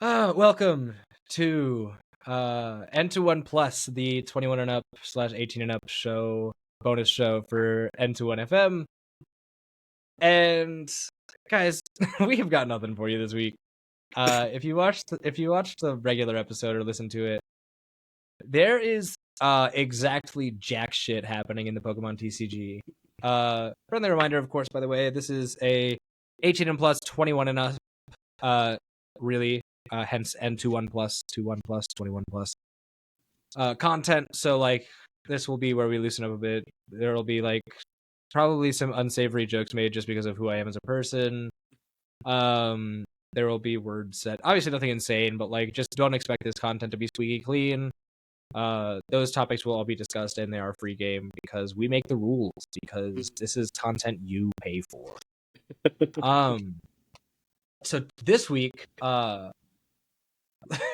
Welcome to N21 Plus, the 21 and up / 18 and up bonus show for N21 FM. And guys, we have got nothing for you this week. If you watched the regular episode or listened to it, there is exactly jack shit happening in the Pokemon TCG. Friendly reminder, of course, by the way, this is a 18 and plus, 21 and up. Really. Hence N21 plus, 21 plus, 21 plus content. So like this will be where we loosen up a bit. There will be like probably some unsavory jokes made just because of who I am as a person. There will be words said. Obviously nothing insane, but like just don't expect this content to be squeaky clean. Those topics will all be discussed and they are free game because we make the rules, because this is content you pay for. So this week,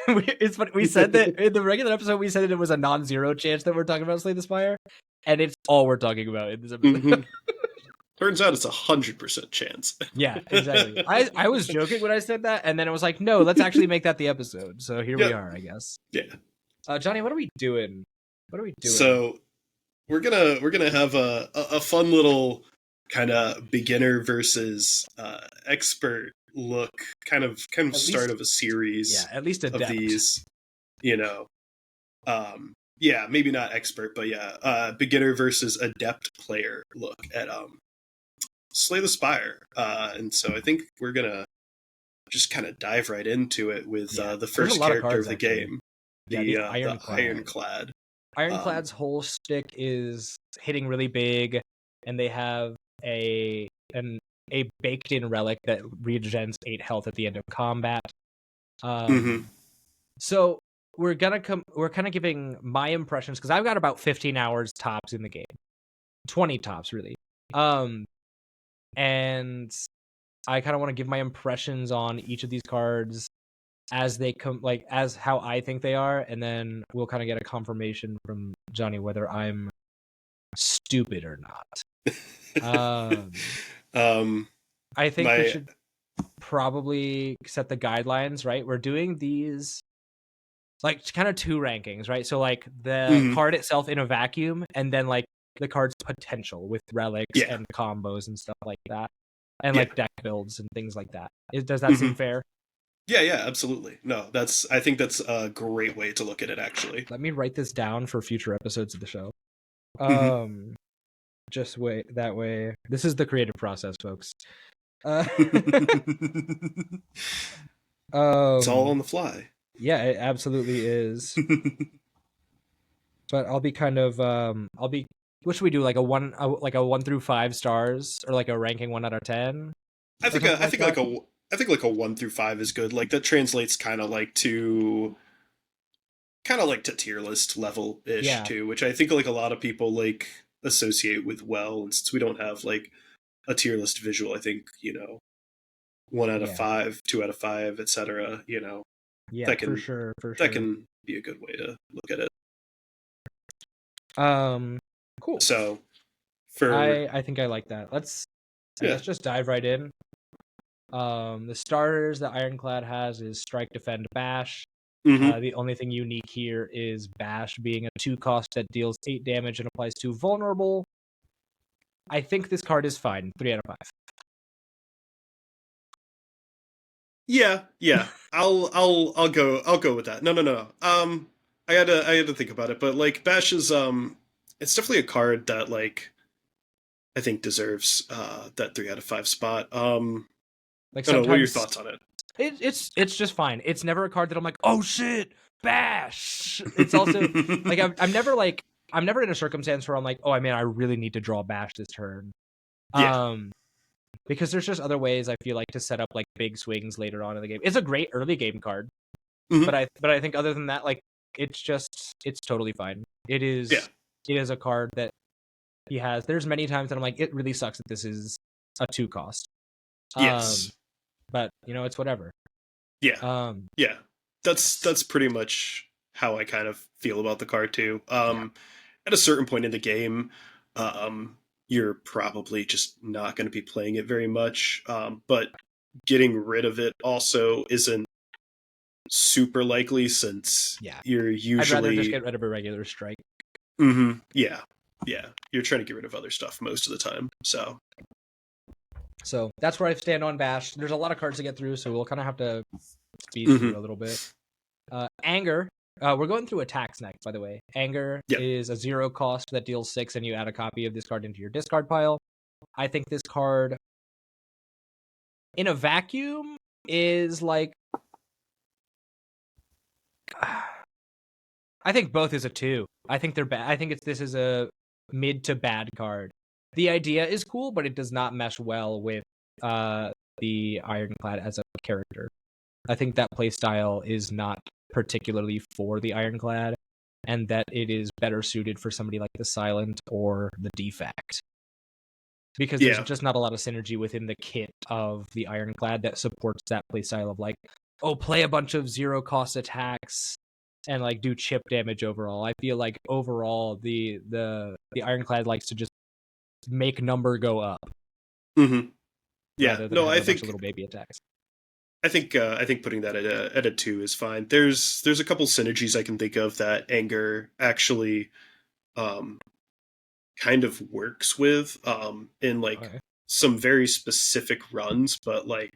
it's funny. We said that in the regular episode, we said that it was a non-zero chance that we're talking about Slay the Spire, and it's all we're talking about in this episode. Turns out it's 100% chance. Yeah, exactly. I was joking when I said that, and then it was like, no, let's actually make that the episode. So here we are, I guess. Yeah. Johnny, what are we doing? So we're gonna have a fun little kind of beginner versus expert look, kind of start of a series. Yeah, at least of these, yeah, maybe not expert, but yeah, beginner versus adept player look at Slay the Spire. And so I think we're gonna just kind of dive right into it with the first character of the game, the Ironclad. Ironclad's whole shtick is hitting really big, and they have a baked-in relic that regens 8 health at the end of combat. So we're kind of giving my impressions, because I've got about 15 hours tops in the game, 20 tops really, and I kind of want to give my impressions on each of these cards as they come, like as how I think they are, and then we'll kind of get a confirmation from Johnny whether I'm stupid or not. I think we should probably set the guidelines, right? We're doing these like kind of 2 rankings, right? So like the card itself in a vacuum, and then like the card's potential with relics and combos and stuff like that, and like deck builds and things like that. Does that seem fair? Yeah, absolutely. No, I think that's a great way to look at it, actually. Let me write this down for future episodes of the show. Just wait, that way. This is the creative process, folks. It's all on the fly. Yeah, it absolutely is. But I'll be kind of what should we do, like a 1 through 5 stars, or like a ranking 1 out of 10? I think like a 1 through 5 is good. Like that translates kind of like to tier list level ish too, which I think like a lot of people like associate with well. And since we don't have like a tier list visual, I think 1 out of 5, 2 out of 5, etc. Yeah, for sure. That can be a good way to look at it. Cool. So I think I like that. Let's just dive right in. The starters that Ironclad has is Strike, Defend, Bash. The only thing unique here is Bash being a 2 cost that deals 8 damage and applies to vulnerable. I think this card is fine. 3 out of 5. Yeah. I'll go with that. No. I had to think about it, but like Bash is it's definitely a card that like I think deserves that 3 out of 5 spot. Like, I don't know, what are your thoughts on it? It's just fine. It's never a card that I'm like, oh shit, Bash. It's also like I'm never in a circumstance where I'm like, oh, I mean, I really need to draw Bash this turn. Because there's just other ways I feel like to set up like big swings later on in the game. It's a great early game card, but I think other than that, like it's totally fine. It is a card that he has. There's many times that I'm like, it really sucks that this is a 2 cost. Yes. But it's whatever. Yeah. Yeah. That's pretty much how I kind of feel about the card too. At a certain point in the game, you're probably just not going to be playing it very much. But getting rid of it also isn't super likely since you're usually. I'd rather just get rid of a regular strike. Mm-hmm. Yeah. You're trying to get rid of other stuff most of the time. So that's where I stand on Bash. There's a lot of cards to get through, so we'll kind of have to speed through a little bit. Anger. We're going through attacks next, by the way. Anger is a 0 cost that deals 6, and you add a copy of this card into your discard pile. I think this card, in a vacuum, is like... I think both is a 2. I think they're bad. I think this is a mid to bad card. The idea is cool, but it does not mesh well with the Ironclad as a character. I think that playstyle is not particularly for the Ironclad, and that it is better suited for somebody like the Silent or the Defect. Because there's just not a lot of synergy within the kit of the Ironclad that supports that playstyle of like, oh, play a bunch of 0 cost attacks and like do chip damage overall. I feel like overall the Ironclad likes to just make number go up. Mm-hmm. Yeah, no, I think little baby attacks. I think putting that at a 2 is fine. There's a couple synergies I can think of that Anger actually kind of works with in like some very specific runs, but like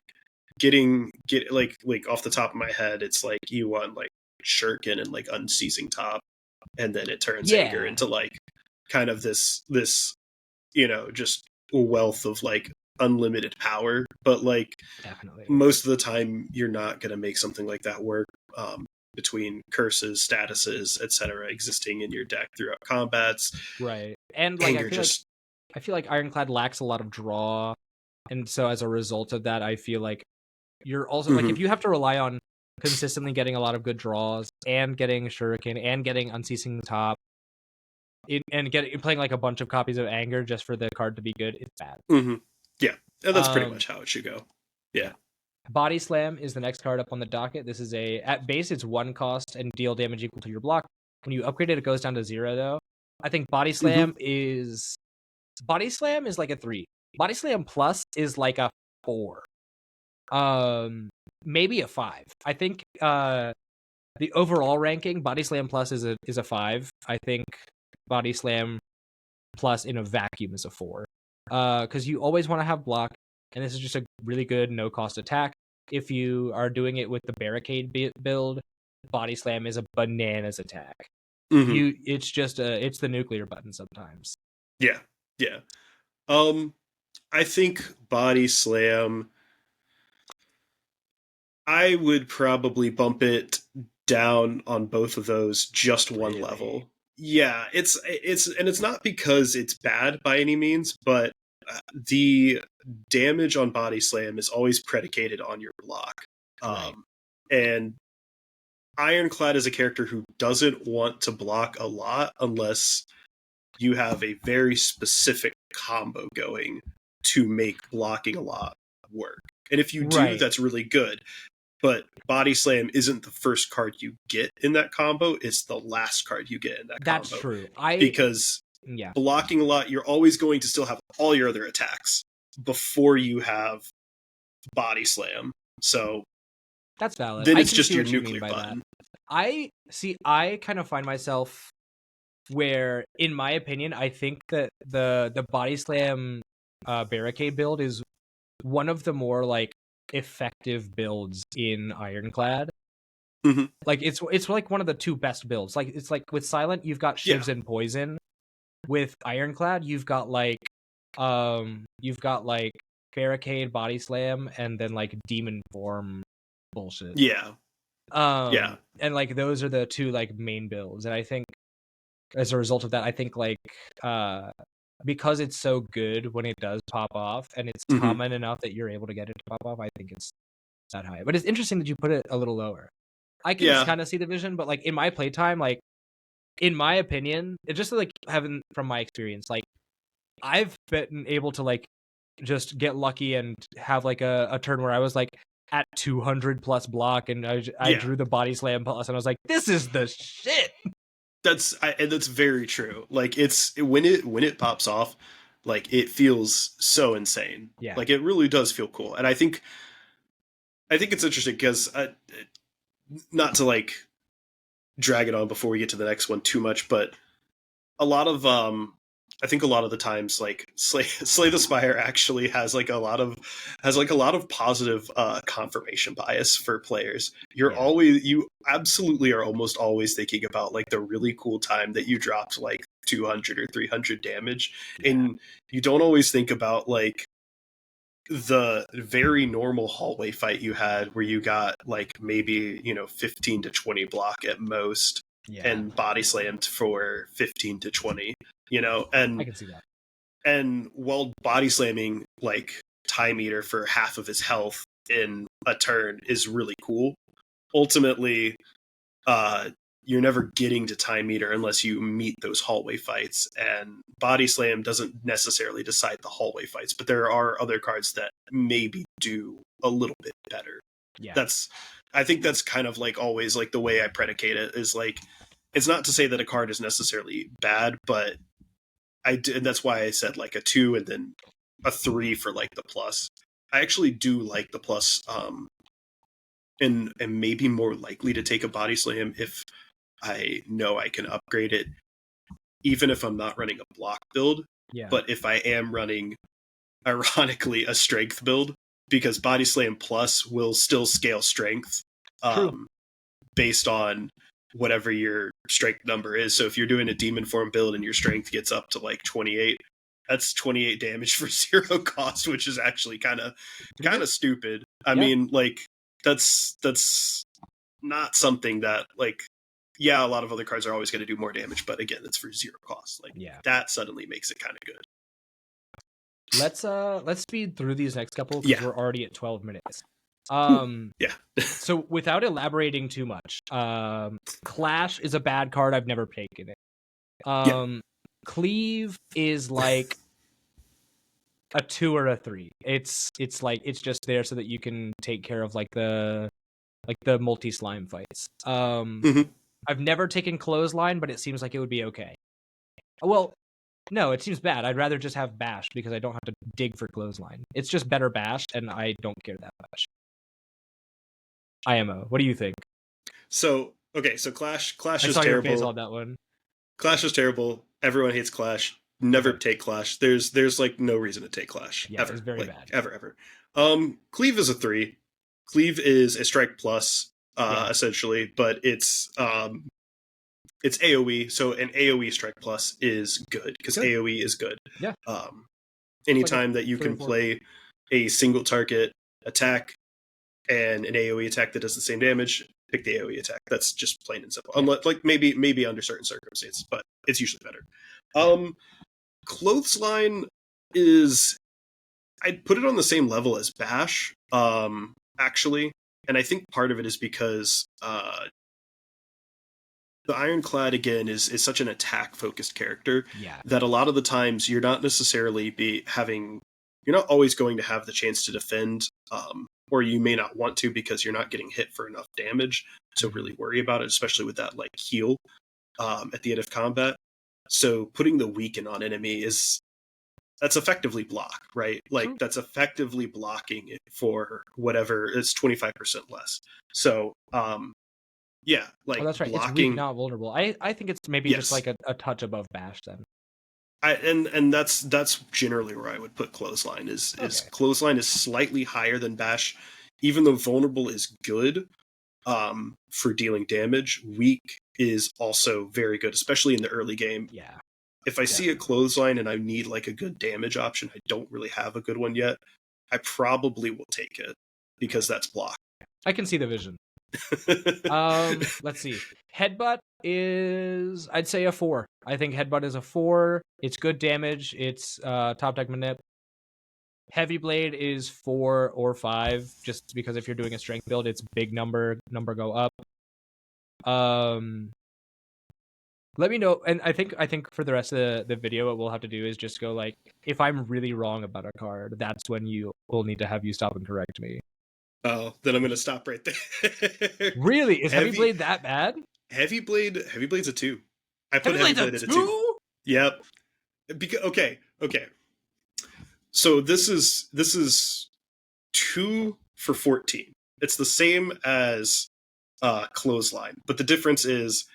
get like off the top of my head, it's like you want like Shuriken and like Unceasing Top, and then it turns Anger into like kind of this just wealth of like unlimited power. But like most of the time you're not going to make something like that work between curses, statuses, etc. existing in your deck throughout combats. Right. And like I feel like Ironclad lacks a lot of draw, and so as a result of that, I feel like you're also like, if you have to rely on consistently getting a lot of good draws and getting Shuriken and getting Unceasing Top and playing like a bunch of copies of Anger just for the card to be good, it's bad. Yeah, and that's pretty much how it should go. Yeah. Body Slam is the next card up on the docket. This is at base, it's 1 cost and deal damage equal to your block. When you upgrade it, it goes down to 0 though. I think Body Slam is like a 3. Body Slam Plus is like a 4. Maybe a 5. I think the overall ranking, Body Slam Plus is a 5. I think Body Slam Plus in a vacuum is a 4. Because you always want to have block, and this is just a really good no-cost attack. If you are doing it with the Barricade build, Body Slam is a bananas attack. It's just it's the nuclear button sometimes. Yeah. I think Body Slam, I would probably bump it down on both of those just one level. Yeah, it's not because it's bad by any means, but the damage on Body Slam is always predicated on your block. And Ironclad is a character who doesn't want to block a lot unless you have a very specific combo going to make blocking a lot work. And if you do, that's really good. But Body Slam isn't the first card you get in that combo, it's the last card you get in that combo. That's true. Because blocking a lot, you're always going to still have all your other attacks before you have Body Slam. So that's valid. Then it's just your nuclear button. I kind of find myself where, in my opinion, I think that the Body Slam Barricade build is one of the more like effective builds in Ironclad. Like it's like one of the 2 best builds. Like it's like with Silent, you've got Shivs and Poison. With Ironclad, you've got like Barricade, Body Slam, and then like Demon Form bullshit. And like those are the 2 like main builds. And I think as a result of that, I think like because it's so good when it does pop off, and it's common enough that you're able to get it to pop off, I think it's that high. But it's interesting that you put it a little lower. I can kind of see the vision, but like in my playtime, like in my opinion, it just like having from my experience, like I've been able to like just get lucky and have like a turn where I was like at 200 plus block, and I drew the Body Slam plus, and I was like, this is the shit. That's very true. Like it's when it pops off, like it feels so insane. Like it really does feel cool, and I think it's interesting because not to like drag it on before we get to the next one too much, but a lot of I think a lot of the times like Slay the Spire actually has like a lot of positive confirmation bias for players. You absolutely are almost always thinking about like the really cool time that you dropped like 200 or 300 damage, and you don't always think about like the very normal hallway fight you had where you got like maybe 15 to 20 block at most, and body slammed for 15 to 20, and I can see that. And while body slamming like Time Eater for half of his health in a turn is really cool, ultimately you're never getting to Time Eater unless you meet those hallway fights, and body slam doesn't necessarily decide the hallway fights, but there are other cards that maybe do a little bit better. I think that's kind of like always like the way I predicate it is like, it's not to say that a card is necessarily bad, but and that's why I said like a 2 and then a 3 for like the plus. I actually do like the plus, and maybe more likely to take a body slam if I know I can upgrade it, even if I'm not running a block build. But if I am running, ironically, a strength build, because body slam plus will still scale strength based on whatever your strength number is. So if you're doing a demon form build and your strength gets up to like 28, that's 28 damage for 0 cost, which is actually kind of stupid. I mean, like that's not something that like, a lot of other cards are always going to do more damage, but again, it's for 0 cost. Like that suddenly makes it kind of good. Let's speed through these next couple because we're already at 12 minutes. So without elaborating too much, Clash is a bad card. I've never taken it. Cleave is like a 2 or a 3. It's like it's just there so that you can take care of like the multi slime fights. I've never taken Clothesline, but it seems like it would be okay. Well, no, it seems bad. I'd rather just have Bash because I don't have to dig for Clothesline. It's just better Bash, and I don't care that much. IMO, what do you think? So Clash I is saw terrible. Your face on that one. Clash is terrible. Everyone hates Clash. Never take Clash. There's like no reason to take Clash. Ever. It's very bad. Ever. Cleave is a 3. Cleave is a strike plus, essentially, but it's AoE, so an AoE strike plus is good because AoE is good. Anytime that you can play a single target attack and an AoE attack that does the same damage, pick the AoE attack. That's just plain and simple. Unless, like maybe under certain circumstances, but it's usually better. Clothesline is, I'd put it on the same level as Bash, actually, and I think part of it is because the Ironclad again is such an attack focused character that a lot of the times you're not necessarily you're not always going to have the chance to defend, or you may not want to because you're not getting hit for enough damage to really worry about it, especially with that like heal at the end of combat. So putting the weaken on enemy that's effectively block, right? Like that's effectively blocking it for whatever, it's 25% less. So like that's right. Blocking, it's weak, not vulnerable. I think it's maybe just like a touch above Bash then. And that's generally where I would put Clothesline is Clothesline is slightly higher than Bash, even though vulnerable is good for dealing damage. Weak is also very good, especially in the early game. If I see a Clothesline and I need like a good damage option, I don't really have a good one yet, I probably will take it because that's block. I can see the vision. Let's see. Headbutt is, I'd say, a 4. I think Headbutt is a 4. It's good damage. It's top deck manip. Heavy Blade is 4 or 5, just because if you're doing a strength build, it's big number go up. Let me know, and I think for the rest of the video, what we'll have to do is just go like, if I'm really wrong about a card, that's when you will need to have you stop and correct me. Oh, then I'm gonna stop right there. Really? Is Heavy Blade that bad? Heavy Blade's a 2. I put Heavy Blade at a 2. Yep. Okay. So this is 2 for 14. It's the same as clothesline, but the difference is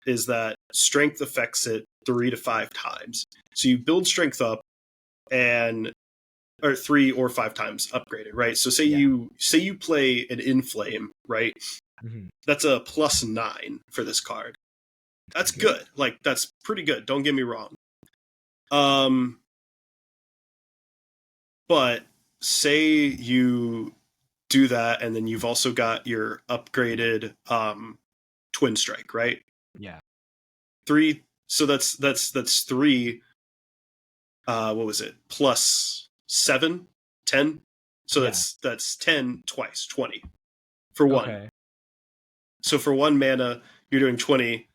that strength affects it 3 to 5 times. So you build strength up or 3 or 5 times upgraded, right? So say you play an Inflame, right? Mm-hmm. That's a +9 for this card. That's good. Like, that's pretty good. Don't get me wrong. But say you do that, and then you've also got your upgraded Twin Strike, right? Yeah. 3. So that's 3. What was it? +7, 10. So that's 10 twice, 20 for 1. Okay. So for 1 mana, you're doing 20.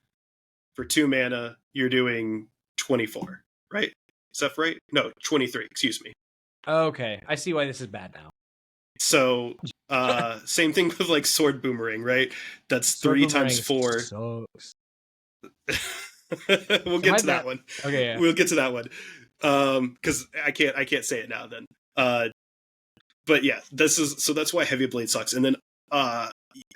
For 2 mana, you're doing 24, right? Is that right? No, 23, excuse me. Okay, I see why this is bad now. So, same thing with like Sword Boomerang, right? That's Sword 3 Boomerang times 4. Sucks. We'll get to that one. Okay, yeah. We'll get to that one. Because I can't say it now then. But yeah, that's why Heavy Blade sucks. And then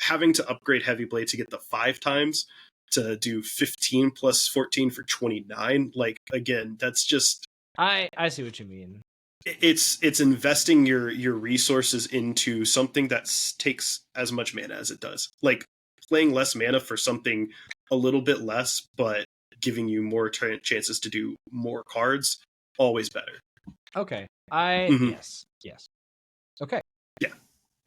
having to upgrade Heavy Blade to get the 5 times to do 15 plus 14 for 29, like, again, that's just, I see what you mean. It's investing your resources into something that takes as much mana as it does. Like, playing less mana for something a little bit less, but giving you more chances to do more cards, always better. Okay. Yes. Okay. Yeah.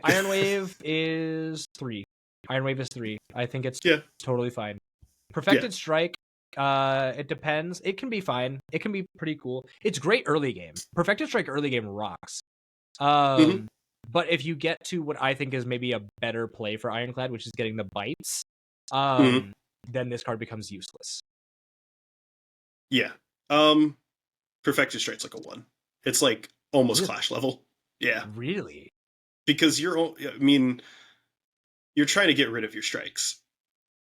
Iron Wave is 3. Iron Wave is 3. I think it's totally fine. Perfected Strike, it depends. It can be fine. It can be pretty cool. It's great early game. Perfected Strike early game rocks. But if you get to what I think is maybe a better play for Ironclad, which is getting the bites, then this card becomes useless. Yeah. Perfected Strike's like a 1. It's like almost Clash level. Yeah. Really? Because you're trying to get rid of your strikes.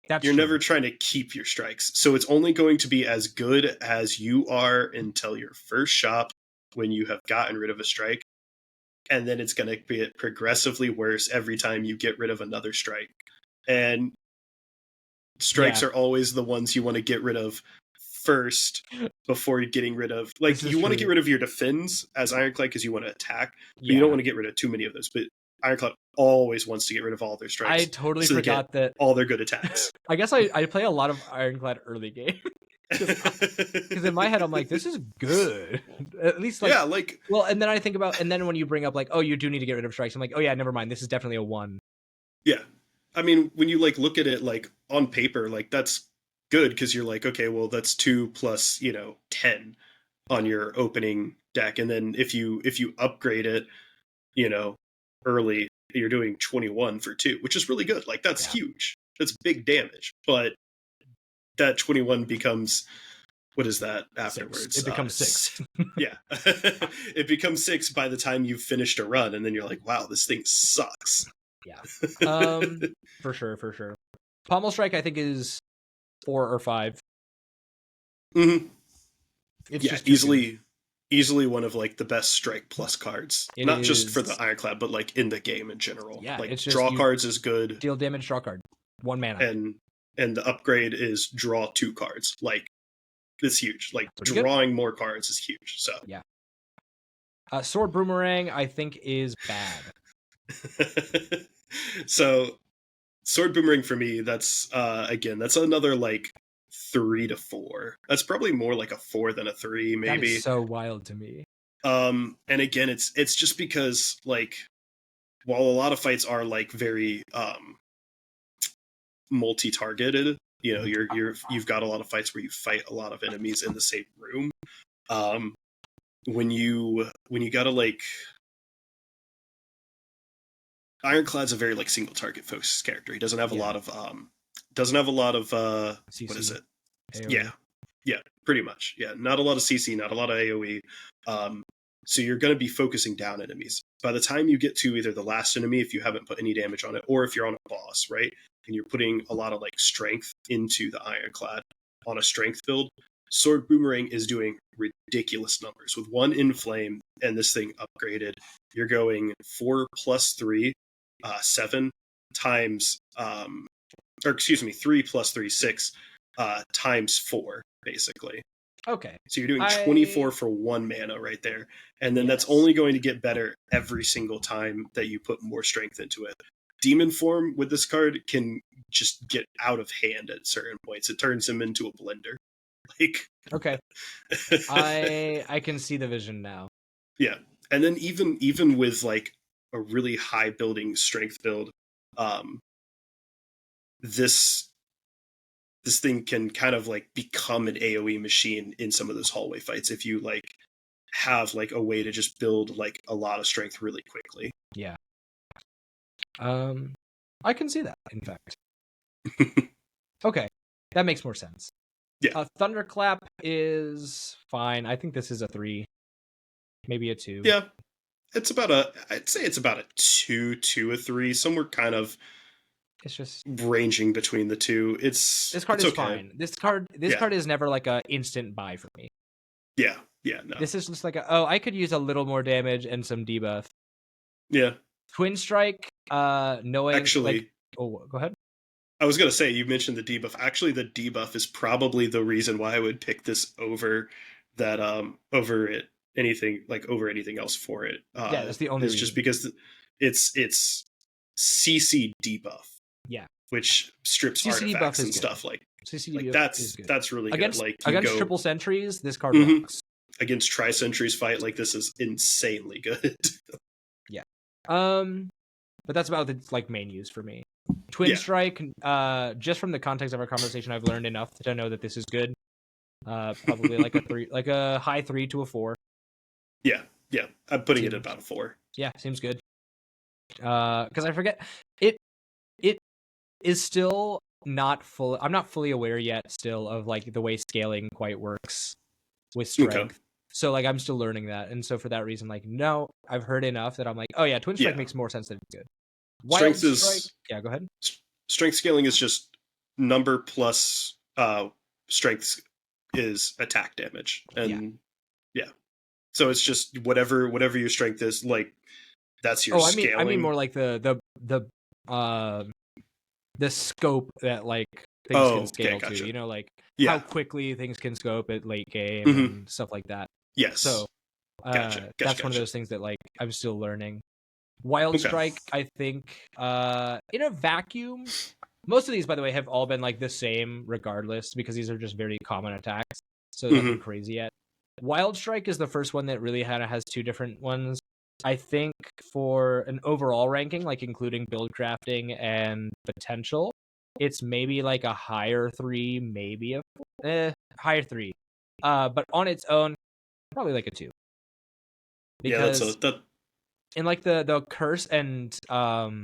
You're true. Never trying to keep your strikes. So it's only going to be as good as you are until your first shop, when you have gotten rid of a strike. And then it's going to get progressively worse every time you get rid of another strike. And strikes are always the ones you want to get rid of first before getting rid of, like, you want to get rid of your defends as Ironclad because you want to attack, but you don't want to get rid of too many of those. But Ironclad always wants to get rid of all their strikes. I totally forgot that all their good attacks. I guess I play a lot of Ironclad early game. Because in my head I'm like, this is good. At least well, and then I think about, and then when you bring up like, oh, you do need to get rid of strikes, I'm like, oh yeah, never mind, this is definitely a 1. Yeah. I mean, when you like look at it like on paper, like, that's good because you're like, okay, well, that's 2 plus 10 on your opening deck, and then if you upgrade it early, you're doing 21 for 2, which is really good. Like, that's huge. That's big damage. But that 21 becomes, what is that afterwards? 6. It becomes 6. Yeah. It becomes 6 by the time you've finished a run, and then you're like, wow, this thing sucks. Yeah. For sure. Pommel Strike, I think, is 4 or 5. Mm-hmm. It's just easily one of like the best strike plus cards. Not just for the Ironclad, but like in the game in general. Yeah, like, it's just draw cards is good. Deal damage, draw card. 1 mana. And the upgrade is draw 2 cards. Like, it's huge. Like, drawing more cards is huge. So yeah. Sword Boomerang, I think, is bad. So Sword Boomerang for me, that's again, that's another like 3 to 4. That's probably more like a 4 than a 3, maybe. That is so wild to me. And again, it's just because, like, while a lot of fights are like very multi-targeted, you've got a lot of fights where you fight a lot of enemies in the same room. When you gotta, like, Ironclad's a very like single target focused character. He doesn't have a lot of CC. What is it? AOE. Yeah, pretty much. Yeah, not a lot of CC, not a lot of AOE. So you're going to be focusing down enemies. By the time you get to either the last enemy, if you haven't put any damage on it, or if you're on a boss, right, and you're putting a lot of like strength into the Ironclad on a strength build, Sword Boomerang is doing ridiculous numbers. With 1 Inflame and this thing upgraded, you're going 4 plus 3, 7 times or excuse me, 3 plus 3, 6 times 4, basically. Okay. So you're doing 24 for 1 mana right there. And then that's only going to get better every single time that you put more strength into it. Demon form with this card can just get out of hand at certain points. It turns him into a blender. Like, okay. I can see the vision now. Yeah. And then even with like a really high building strength build, this thing can kind of like become an AoE machine in some of those hallway fights if you like have like a way to just build like a lot of strength really quickly. Yeah. I can see that, in fact. Okay. That makes more sense. Yeah. Thunderclap is fine. I think this is a 3. Maybe a 2. Yeah. I'd say it's about a 2 to a 3, somewhere kind of it's just ranging between the two. This card is okay. Fine. This card is never like a instant buy for me. Yeah. No. This is just like I could use a little more damage and some debuff. Yeah. Twin Strike, knowing actually go ahead. I was gonna say, you mentioned the debuff. Actually, the debuff is probably the reason why I would pick this over that over anything else for it. That's the only reason. Just because it's CC debuff. Yeah. Which strips CC artifacts and stuff like that's really against, good. Like against triple sentries, this card rocks. Against tri-sentries fight, like this is insanely good. Yeah. But that's about the like main use for me. Twin Strike, just from the context of our conversation, I've learned enough to know that this is good. Probably like a 3, like a high 3 to a 4. Yeah. I'm putting it at about a 4. Yeah, seems good. Because I forget it is still not full. I'm not fully aware yet still of like the way scaling quite works with strength. Okay. So like I'm still learning that, and so for that reason, like no, I've heard enough that I'm like, oh yeah, Twin Strike makes more sense than it's good. Wild Strike, go ahead. Strength scaling is just number plus strength is attack damage, and yeah. So it's just whatever your strength is, like that's your scaling. I mean more like the scope that like things can scale to. You know, like how quickly things can scope at late game and stuff like that. Yes. So that's one of those things that like I'm still learning. Wild Strike, I think, in a vacuum, most of these, by the way, have all been like the same regardless, because these are just very common attacks, so nothing crazy yet. Wild Strike is the first one that really kind of has two different ones. I think for an overall ranking, like including build crafting and potential, it's maybe like a higher 3, maybe a higher 3. But on its own, probably like a 2. Because in like the curse and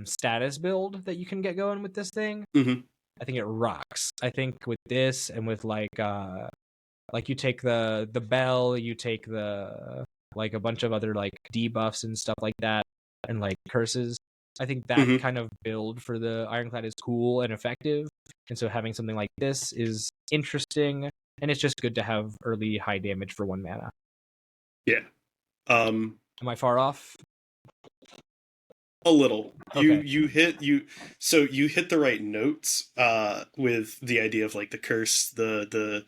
status build that you can get going with this thing, I think it rocks. I think with this and with like you take the bell, you take the like a bunch of other like debuffs and stuff like that, and like curses. I think that kind of build for the Ironclad is cool and effective, and so having something like this is interesting, and it's just good to have early high damage for 1 mana. Yeah. Am I far off? A little. You hit the right notes with the idea of like the curse, the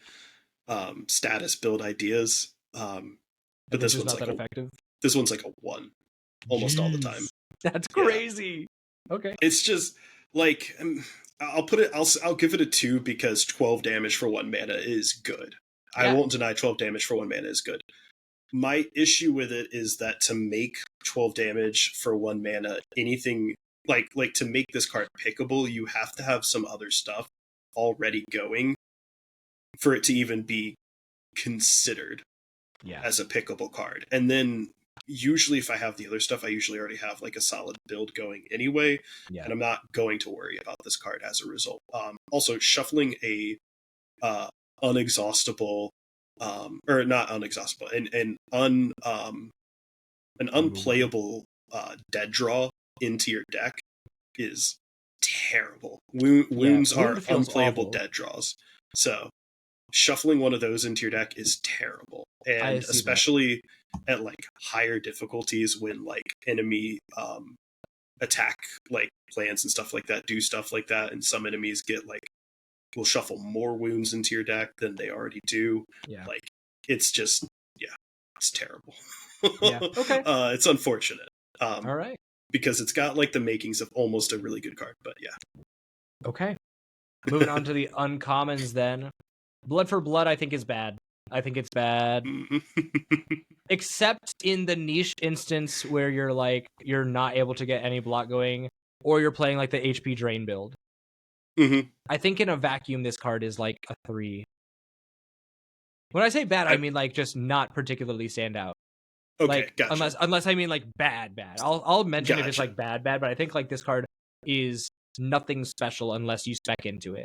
status build ideas. But this one's not like that effective. This one's like a 1 almost all the time. That's crazy. Yeah. Okay. It's just like I'll give it a 2 because 12 damage for 1 mana is good. Yeah. I won't deny 12 damage for 1 mana is good. My issue with it is that to make 12 damage for 1 mana, anything like to make this card pickable, you have to have some other stuff already going for it to even be considered as a pickable card. And then usually if I have the other stuff, I usually already have like a solid build going anyway, and I'm not going to worry about this card as a result. Also, shuffling a unexhaustible or not unexhaustible, an unplayable dead draw into your deck is terrible. Wounds are unplayable dead draws. So shuffling one of those into your deck is terrible. And especially at like higher difficulties when like enemy attack like plans and stuff like that do stuff like that, and some enemies will shuffle more wounds into your deck than they already do. Yeah. Like, it's just, it's terrible. Yeah. Okay. It's unfortunate. All right. Because it's got like the makings of almost a really good card, but yeah. Okay. Moving on to the uncommons then. Blood for Blood, I think, is bad. I think it's bad. Except in the niche instance where you're not able to get any block going, or you're playing like the HP drain build. Mm-hmm. I think in a vacuum, this card is like a 3. When I say bad, I mean like just not particularly stand out. Okay, like, gotcha. Unless I mean like bad. I'll mention if it's like bad, but I think like this card is nothing special unless you spec into it.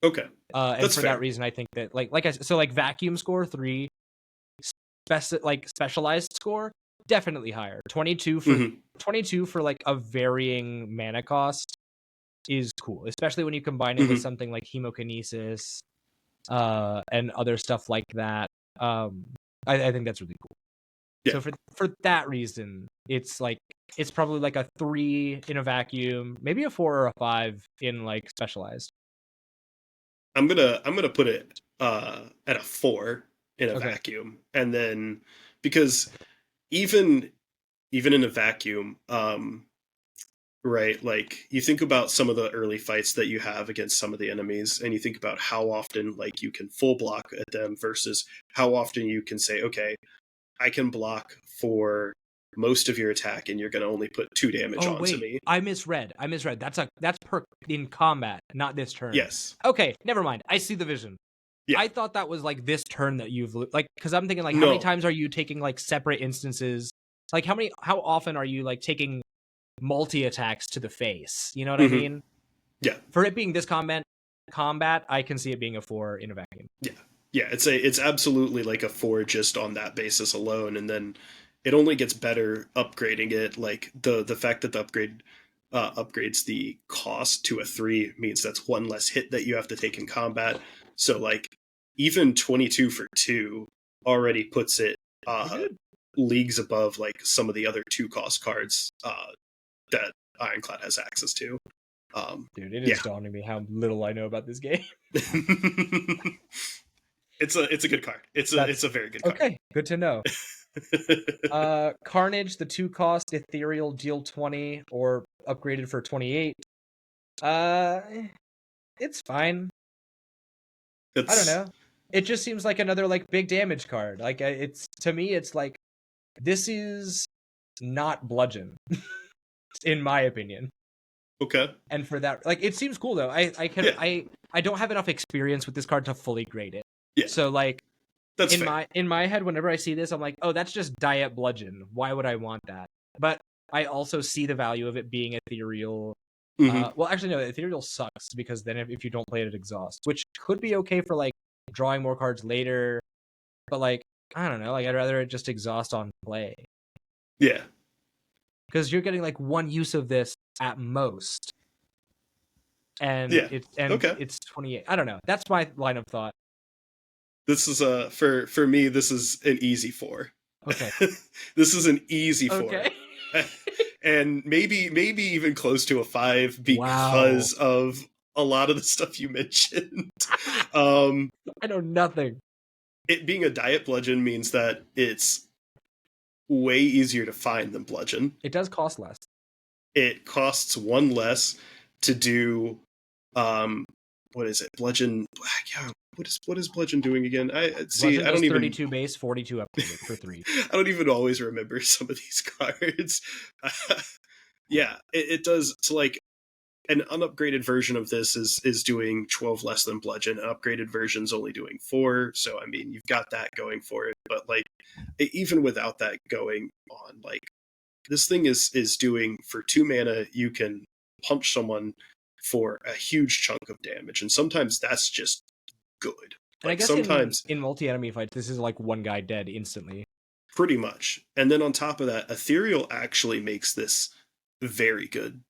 Okay. And that's for fair. that reason, I think that like I said, so like vacuum score 3, specialized score definitely higher. 22 for like a varying mana cost is cool, especially when you combine it with something like hemokinesis and other stuff like that. I think that's really cool. Yeah. So for that reason, it's probably like a 3 in a vacuum, maybe a 4 or a 5 in like specialized. I'm gonna put it at a 4 in a vacuum, and then because even in a vacuum, right, like you think about some of the early fights that you have against some of the enemies, and you think about how often like you can full block at them versus how often you can say, okay, I can block for most of your attack, and you're going to only put 2 damage onto me. I misread. That's per in combat, not this turn. Yes. Okay, never mind. I see the vision. Yeah. I thought that was like this turn that you've like, because I'm thinking like how many times are you taking like separate instances? Like how often are you like taking multi attacks to the face? You know what I mean? Yeah. For it being this combat, I can see it being a 4 in a vacuum. Yeah. Yeah, it's absolutely like a 4 just on that basis alone, and then it only gets better upgrading it. Like the fact that the upgrade upgrades the cost to a 3 means that's 1 less hit that you have to take in combat. So like even 22 for 2 already puts it leagues above like some of the other 2 cost cards that Ironclad has access to. Dude, it is dawning me how little I know about this game. It's a good card. It's a very good card. Okay, good to know. Carnage, the 2 cost ethereal, deal 20 or upgraded for 28. It's fine. I don't know. It just seems like another like big damage card. Like to me, it's like this is not bludgeon, in my opinion. Okay. And for that, like, it seems cool though. I don't have enough experience with this card to fully grade it. Yeah. So like, that's in my head, whenever I see this, I'm like, oh, that's just diet bludgeon. Why would I want that? But I also see the value of it being ethereal. Well, actually, no, ethereal sucks because then if you don't play it at exhaust, which could be okay for like drawing more cards later, but like I don't know, like I'd rather it just exhaust on play. Yeah, because you're getting like 1 use of this at most, and it's 28. I don't know. That's my line of thought. This is for me. This is an easy 4. Okay, this is an easy 4. Okay. And maybe even close to a 5 because of a lot of the stuff you mentioned. I know nothing. It being a diet bludgeon means that it's way easier to find than bludgeon. It does cost less. It costs 1 less to do. What is it? Bludgeon. Yeah. What is bludgeon doing again? I don't even 32 base, 42 upgraded for 3. I don't even always remember some of these cards. Yeah, it does. So like an unupgraded version of this is doing 12 less than bludgeon. An upgraded version's only doing 4. So I mean, you've got that going for it. But like even without that going on, like this thing is doing for 2 mana, you can punch someone for a huge chunk of damage, and sometimes that's just good. And I guess sometimes in multi-enemy fights, this is like 1 guy dead instantly. Pretty much. And then on top of that, ethereal actually makes this very good.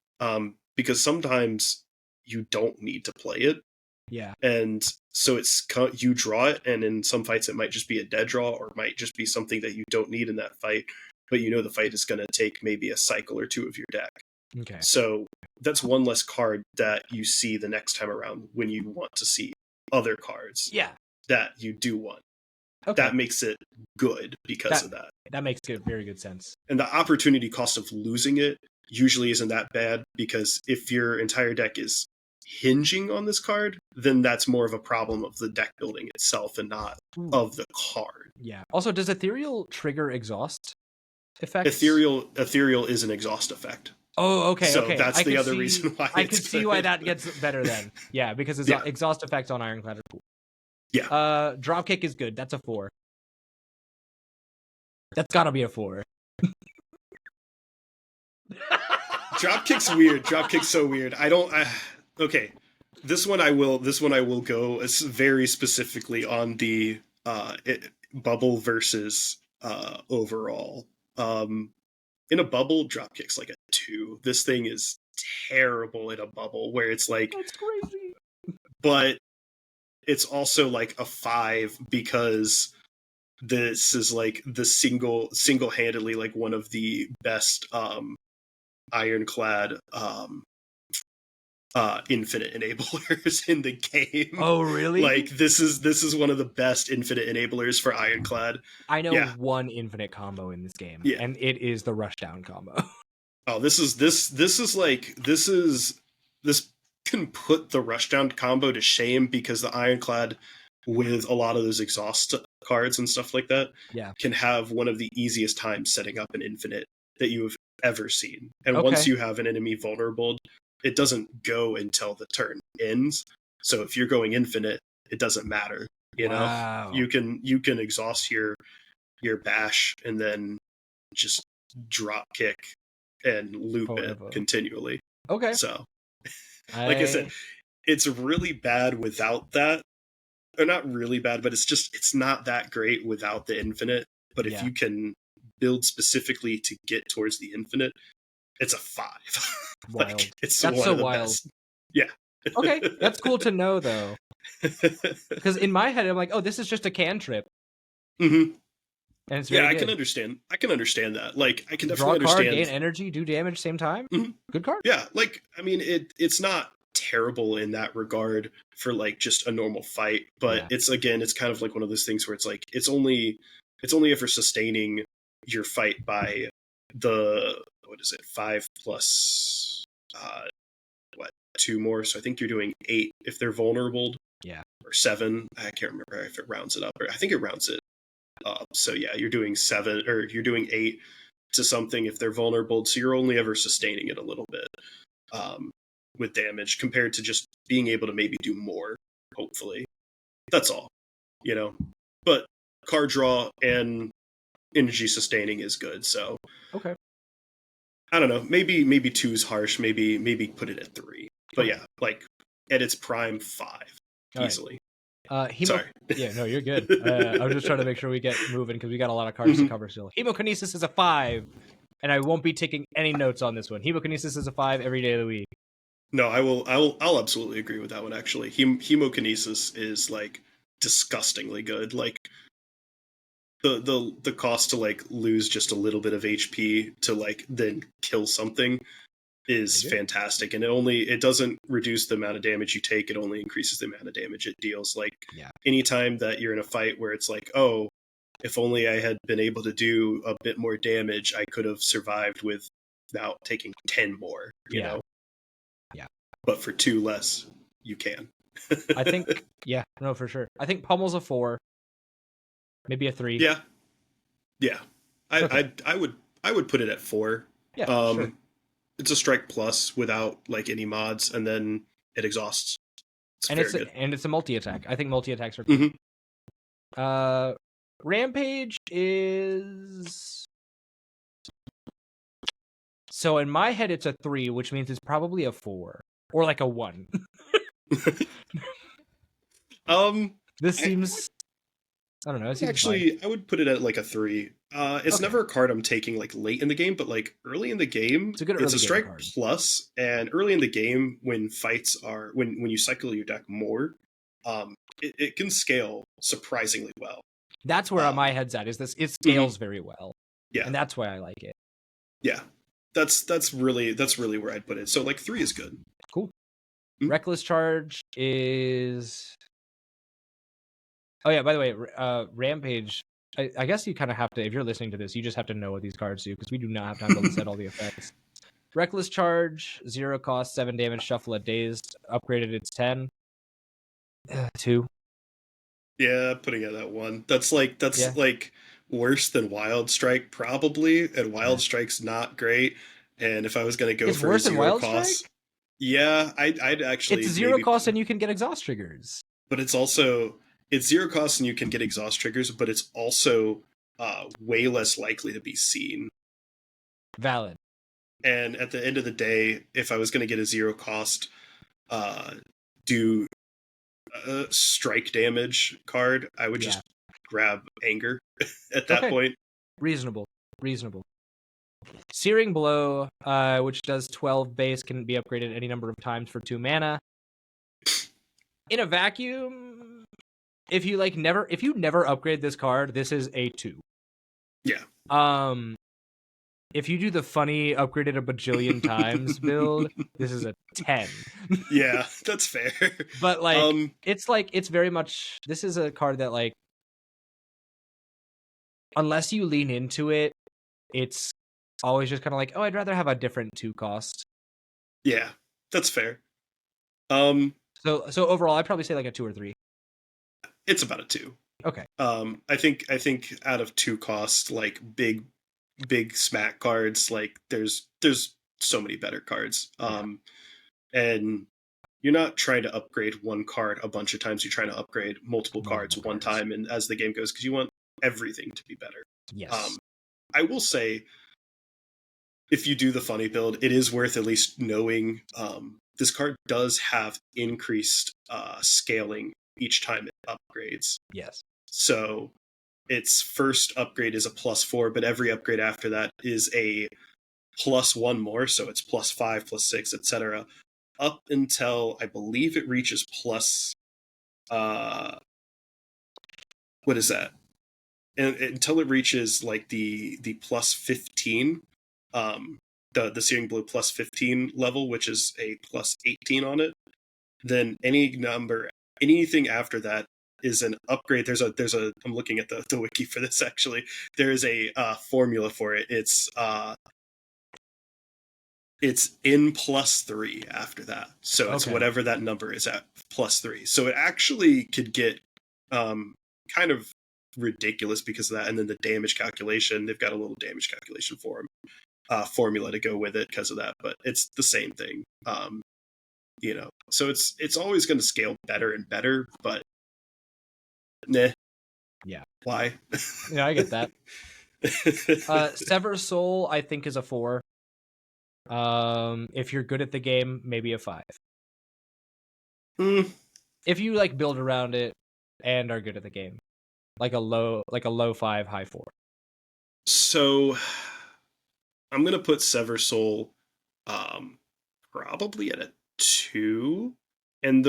Because sometimes you don't need to play it. Yeah. And so you draw it, and in some fights it might just be a dead draw, or it might just be something that you don't need in that fight, but you know the fight is going to take maybe a cycle or 2 of your deck. Okay. So that's one less card that you see the next time around when you want to see other cards. Yeah. That you do want. Okay. That makes it good because of that. That makes very good sense. And the opportunity cost of losing it usually isn't that bad, because if your entire deck is hinging on this card, then that's more of a problem of the deck building itself and not of the card. Yeah. Also, does Ethereal trigger exhaust effects? Ethereal is an exhaust effect. Oh, okay. So okay. that's the other reason why I could see why that gets better then. Yeah, because it's exhaust effects on Ironclad are cool. Yeah. Dropkick is good. That's a 4. That's gotta be a 4. Dropkick's weird. Dropkick's so weird. Okay. This one I will go very specifically on the bubble versus overall. In a bubble, Dropkick's like a 2. This thing is terrible in a bubble, where it's like, that's crazy. But it's also like a 5 because this is like the single-handedly like one of the best Ironclad infinite enablers in the game. Oh, really? Like this is one of the best infinite enablers for Ironclad. I know one infinite combo in this game, and it is the rushdown combo. Oh, this can put the rushdown combo to shame, because the Ironclad, with a lot of those exhaust cards and stuff like that, can have one of the easiest times setting up an infinite that you have ever seen. And once you have an enemy vulnerable, it doesn't go until the turn ends. So if you're going infinite, it doesn't matter. You know, you can exhaust your bash and then just drop kick and loop it continually. Okay. So, like I said, it's really bad without that. Or not really bad, but it's not that great without the infinite. But if you can build specifically to get towards the infinite, it's a 5. Wild. It's that's one so of the wild. Best. Yeah. Okay, that's cool to know, though. Because in my head, I'm like, oh, this is just a cantrip. Mm-hmm. And it's very I good. can understand that. Like, I can draw definitely a card, understand. gain energy, do damage same time. Mm-hmm. Good card. Yeah, like, I mean, it's not terrible in that regard for like just a normal fight, but it's kind of like one of those things where it's like it's only ever sustaining your fight by the 5 plus 2 more. So I think you're doing 8 if they're vulnerable. Yeah. Or 7. I can't remember if it rounds it up, or I think it rounds it up. So yeah, you're doing 7 or you're doing 8 to something if they're vulnerable. So you're only ever sustaining it a little bit with damage, compared to just being able to maybe do more, hopefully. That's all, you know. But card draw and energy sustaining is good, so okay. I don't know. Maybe 2 is harsh. Maybe put it at 3. But yeah, like at its prime, 5 easily. Sorry. Yeah, no, you're good. I'm just trying to make sure we get moving, because we got a lot of cards to cover still. Hemokinesis is a 5, and I won't be taking any notes on this one. Hemokinesis is a 5 every day of the week. No, I'll absolutely agree with that one, actually. Hemokinesis is like disgustingly good. Like the cost to like lose just a little bit of HP to like then kill something is fantastic, and it doesn't reduce the amount of damage you take, it only increases the amount of damage it deals. Like anytime that you're in a fight where it's like, oh, if only I had been able to do a bit more damage, I could have survived without taking 10 more, you know? But for 2 less, you can. I think, no, for sure. I think Pummel's a 4, maybe a 3. Yeah. I would put it at 4. Yeah, sure. It's a strike plus without like any mods, and then it exhausts. It's a multi attack. I think multi attacks are cool. Rampage is. So in my head, it's a 3, which means it's probably a 4 or like a 1. This seems. I don't know. Actually, I would put it at like a 3. It's never a card I'm taking like late in the game, but like early in the game, it's a strike plus. And early in the game, when fights are when you cycle your deck more, it can scale surprisingly well. That's where my head's at. Is this? It scales very well. Yeah, and that's why I like it. Yeah, that's really where I'd put it. So like 3 is good. Cool. Reckless Charge is. Oh yeah, by the way, Rampage. I guess you kind of have to, if you're listening to this, you just have to know what these cards do, because we do not have time to set all the effects. Reckless Charge, 0 cost, 7 damage, shuffle at Dazed, upgraded it's 10. 2. Yeah, putting it at 1. That's like worse than Wild Strike probably, and Wild Strike's not great. And if I was going to go for a 0 cost, Strike? Yeah, I'd actually. It's 0 cost and you can get exhaust triggers. But it's 0 cost and you can get exhaust triggers, but it's also way less likely to be seen. Valid. And at the end of the day, if I was going to get a 0 cost, do strike damage card, I would just grab Anger at that point. Reasonable. Searing Blow, which does 12 base, can be upgraded any number of times for 2 mana. In a vacuum, if you never upgrade this card, this is a 2. Yeah. If you do the funny upgraded a bajillion times build, this is a 10. Yeah, that's fair. But like it's very much, this is a card that, like, unless you lean into it, it's always just kind of like, oh, I'd rather have a different 2 cost. Yeah, that's fair. So overall, I'd probably say like a 2 or 3. It's about a 2. Okay. I think out of 2 cost, like big smack cards, like there's so many better cards. And you're not trying to upgrade one card a bunch of times. You're trying to upgrade multiple cards one time, and as the game goes, because you want everything to be better. Yes. I will say, if you do the funny build, it is worth at least knowing this card does have increased scaling each time it upgrades. Yes. So its first upgrade is a +4, but every upgrade after that is a +1 more, so it's +5, +6, etc. Up until I believe it reaches what is that? And until it reaches like the +15, the Searing Blue +15 level, which is a +18 on it, then anything after that is an upgrade. There's a I'm looking at the wiki for this actually. There is a formula for it. It's in +3 after that. So it's whatever that number is at +3. So it actually could get kind of ridiculous because of that. And then the damage calculation, they've got a little damage calculation for them. Formula to go with it because of that, but it's the same thing. So it's always going to scale better and better, but nah. Yeah. Why? Yeah, I get that. Sever Soul, I think, is a 4. If you're good at the game, maybe a 5. If you like build around it and are good at the game, like a low 5, high 4. So I'm gonna put Sever Soul probably at a 2, and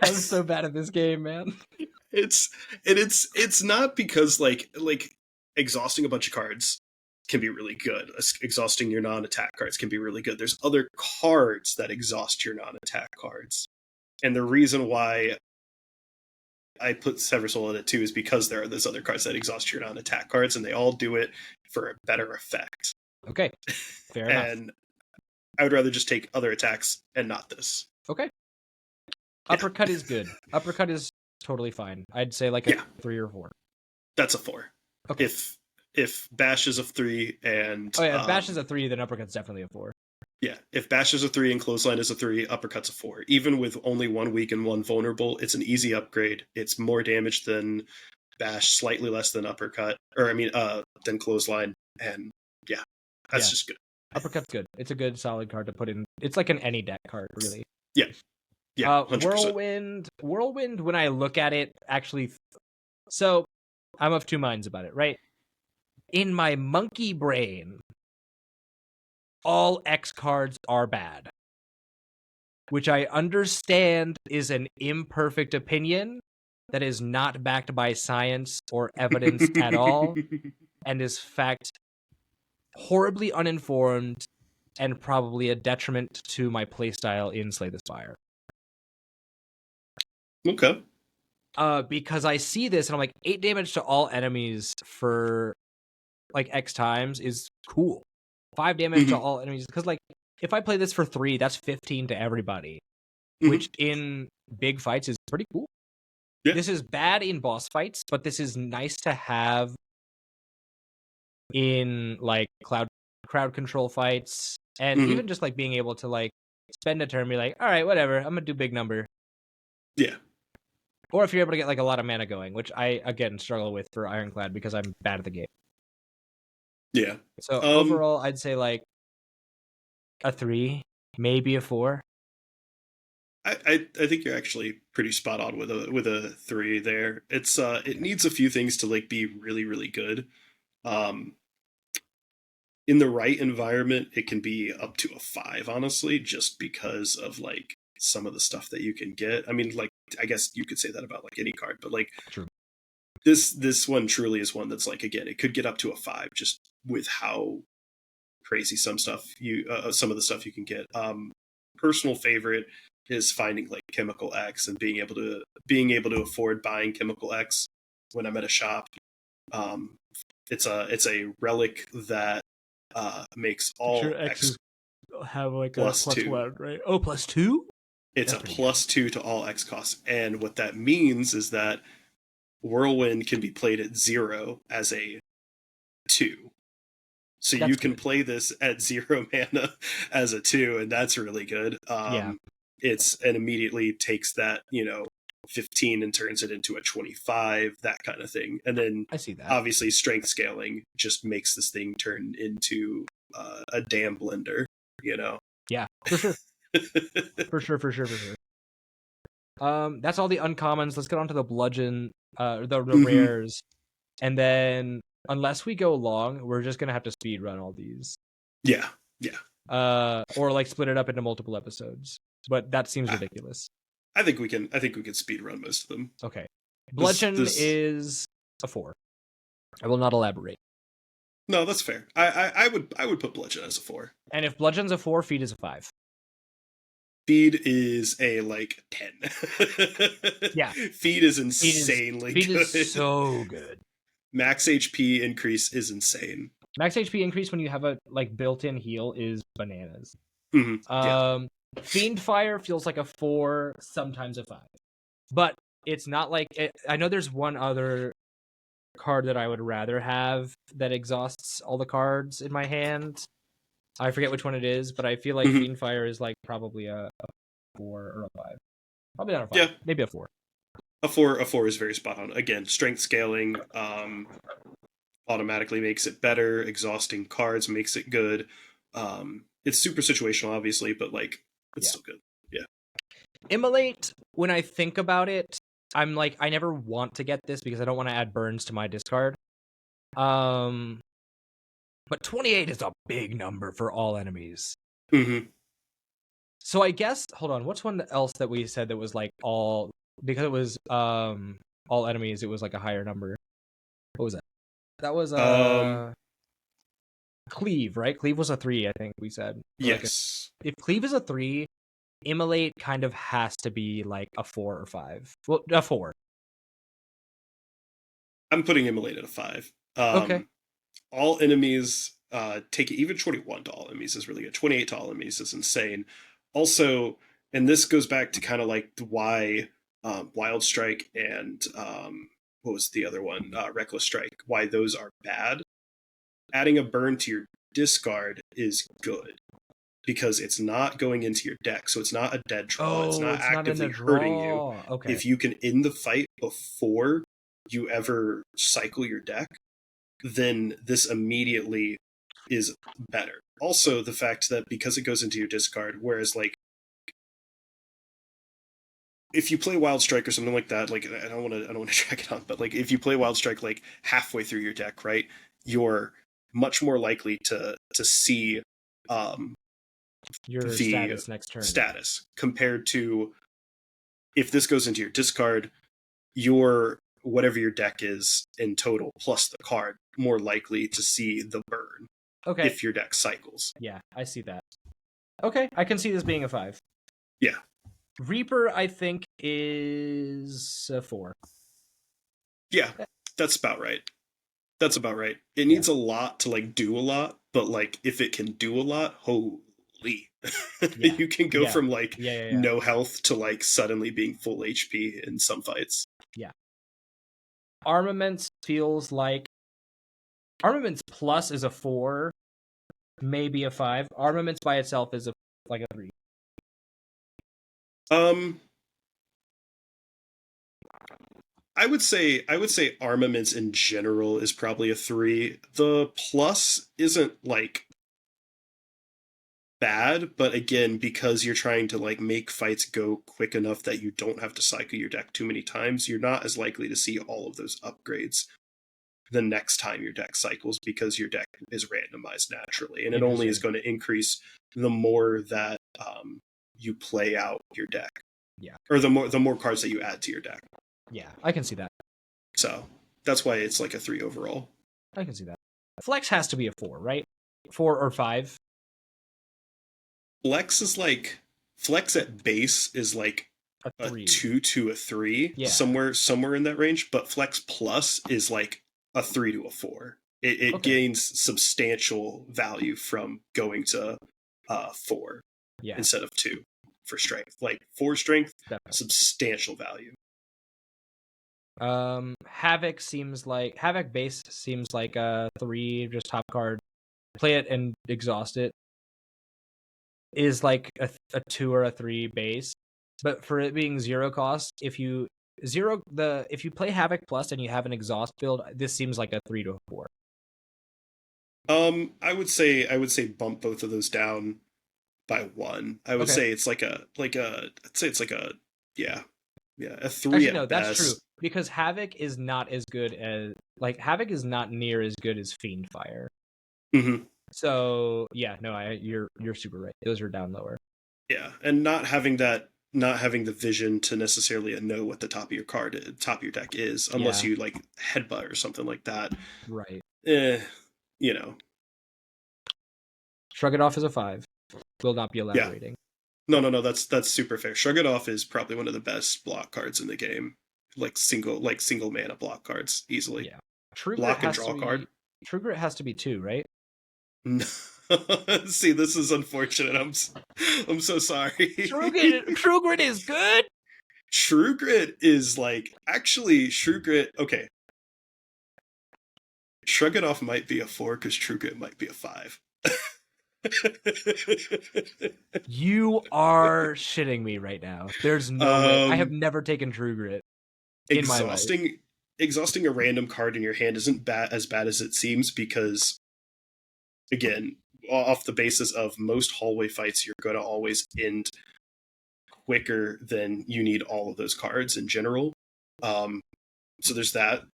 I'm so bad at this game, man. It's not because like exhausting a bunch of cards can be really good. Exhausting your non-attack cards can be really good. There's other cards that exhaust your non-attack cards, and the reason why I put Sever Soul at it too is because there are those other cards that exhaust your non-attack cards, and they all do it for a better effect. Okay, fair enough. And I would rather just take other attacks and not this. Okay. Uppercut is good. Uppercut is totally fine. I'd say like a 3 or 4. That's a 4. Okay. If Bash is a 3 and... Oh yeah, if Bash is a 3, then Uppercut's definitely a 4. Yeah, if Bash is a 3 and Clothesline is a 3, Uppercut's a 4. Even with only 1 weak and 1 vulnerable, it's an easy upgrade. It's more damage than Bash, slightly less than Uppercut, than Clothesline, and that's just good. Uppercut's good. It's a good, solid card to put in. It's like an any deck card, really. Yeah. Yeah, 100%. Whirlwind, when I look at it, actually... So, I'm of two minds about it, right? In my monkey brain, all X cards are bad. Which I understand is an imperfect opinion that is not backed by science or evidence at all, and is fact horribly uninformed and probably a detriment to my playstyle in Slay the Spire. Okay. Because I see this and I'm like, 8 damage to all enemies for like X times is cool. 5 damage to all enemies, because like if I play this for 3, that's 15 to everybody, which in big fights is pretty cool. Yeah. This is bad in boss fights, but this is nice to have in like crowd control fights, and even just like being able to like spend a turn and be like, all right, whatever, I'm gonna do big number. Yeah. Or if you're able to get like a lot of mana going, which I again struggle with for Ironclad because I'm bad at the game. Yeah. So overall, I'd say like a 3, maybe a 4. I think you're actually pretty spot on with a 3 there. It's it needs a few things to like be really, really good. In the right environment, it can be up to a 5, honestly, just because of like some of the stuff that you can get. I mean, like, I guess you could say that about like any card, but like True. This one truly is one that's like, again, it could get up to a 5 just with how crazy some of the stuff you can get. Personal favorite is finding like Chemical X and being able to afford buying Chemical X when I'm at a shop. It's a relic that makes all X have like plus a +2, right? Oh, +2? It's a +2 to all X costs, and what that means is that Whirlwind can be played at 0 as a 2. So that's you can play this at 0 mana as a 2, and that's really good. It immediately takes that, 15 and turns it into a 25, that kind of thing. And then I see that. Obviously strength scaling just makes this thing turn into a damn blender, Yeah, for sure. for sure. That's all the uncommons. Let's get on to the bludgeon, the rares. And then unless we go long, we're just gonna have to speed run all these. Yeah. Or like split it up into multiple episodes. But that seems ridiculous. I think we can speed run most of them. Okay. Bludgeon is a 4. I will not elaborate. No, that's fair. I would put bludgeon as a 4. And if bludgeon's a 4, feed is a 5. Feed is a like 10. Yeah. Feed is insanely good. Feed is so good. Max HP increase is insane. Max HP increase when you have a like built-in heal is bananas. Fiend Fire feels like a 4, sometimes a 5. But it's not like I know there's one other card that I would rather have that exhausts all the cards in my hand. I forget which one it is, but I feel like Fiend Fire is like probably a 4 or a 5. Probably not a 5. Yeah. Maybe a 4. A 4 is very spot on. Again, strength scaling automatically makes it better. Exhausting cards makes it good. It's super situational, obviously, but like it's still good. Yeah. Immolate, when I think about it, I'm like, I never want to get this because I don't want to add burns to my discard. But 28 is a big number for all enemies. So I guess, hold on, what's one else that we said that was like all, because it was all enemies, it was like a higher number. What was that? That was Cleave, right? Cleave was a 3, I think we said. Yes. Like if Cleave is a 3, Immolate kind of has to be like a 4 or 5. Well, a 4. I'm putting Immolate at a 5. Okay. All enemies take it. Even 21 to all enemies is really good. 28 to all enemies is insane. Also, and this goes back to kind of like why Wild Strike and what was the other one? Reckless Strike. Why those are bad. Adding a burn to your discard is good because it's not going into your deck, so it's not a dead draw. It's not actively hurting you. Okay. If you can end the fight before you ever cycle your deck, then this immediately is better. Also, the fact that because it goes into your discard, whereas like if you play Wild Strike or something like that, like I don't want to track it on, but like if you play Wild Strike like halfway through your deck, right, you're much more likely to see your status next turn. Status compared to if this goes into your discard, your whatever your deck is in total plus the card more likely to see the burn. Okay. if your deck cycles. Yeah, I see that. Okay, I can see this being a 5. Yeah. Reaper, I think, is a 4. Yeah, that's about right. That's about right. It needs a lot to like do a lot, but like if it can do a lot, holy. You can go from like no health to like suddenly being full HP in some fights. Yeah. Armaments feels like Armaments plus is a 4, maybe a 5. Armaments by itself is like a 3. I would say armaments in general is probably a 3. The plus isn't like bad, but again, because you're trying to like make fights go quick enough that you don't have to cycle your deck too many times, you're not as likely to see all of those upgrades the next time your deck cycles because your deck is randomized naturally, and it only is going to increase the more that you play out your deck. Yeah. Or the more cards that you add to your deck. Yeah, I can see that. So that's why it's like a 3 overall. I can see that. Flex has to be a 4, right? 4 or 5. Flex is like flex at base is like a 2 to a 3, somewhere in that range. But flex plus is like a 3 to a 4. It gains substantial value from going to 4 instead of 2 for strength. Like 4 strength, substantial value. Havoc base seems like a 3, just top card. Play it and exhaust it. Is like a 2 or a 3 base. But for it being 0 cost, if you play Havoc plus and you have an exhaust build, this seems like a 3 to a 4. I would say bump both of those down by 1. I would say it's like a 3 Actually, at no, best. That's true. Because Havoc is not as good as Havoc is not near as good as Fiendfire. Mm-hmm. So you're super right. Those are down lower. Yeah, and not having the vision to necessarily know what the top of your deck is, unless you like headbutt or something like that. Right. Shrug It Off is a 5. Will not be elaborating. No, that's super fair. Shrug It Off is probably one of the best block cards in the game. Like single mana block cards easily. Yeah. True block and draw card. True Grit has to be 2, right? No. See, this is unfortunate. I'm so sorry. True Grit is good. True Grit is like actually True Grit. Okay, Shrug It Off might be a 4 because True Grit might be a 5. You are shitting me right now. There's no way. I have never taken True Grit in my life. Exhausting a random card in your hand isn't as bad as it seems because, again, off the basis of most hallway fights, you're going to always end quicker than you need all of those cards in general. So there's that.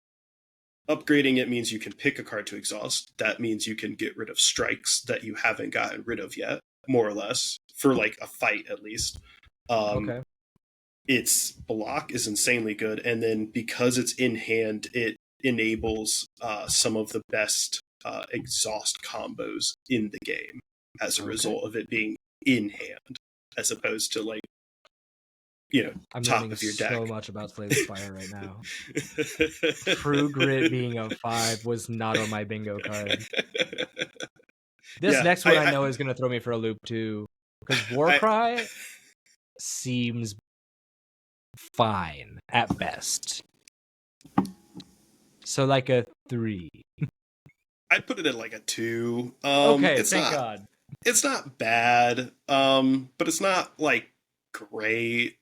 Upgrading it means you can pick a card to exhaust. That means you can get rid of strikes that you haven't gotten rid of yet, more or less, for like a fight at least. Its block is insanely good, and then because it's in hand, it enables some of the best exhaust combos in the game as a result of it being in hand, as opposed to like, I'm top learning of your deck. So much about Slay the Spire right now. True Grit being a 5 was not on my bingo card. This next one I know is going to throw me for a loop too, because Warcry seems fine at best. So like a 3. I'd put it at like a 2. Okay, thank God. It's not bad, but it's not like great.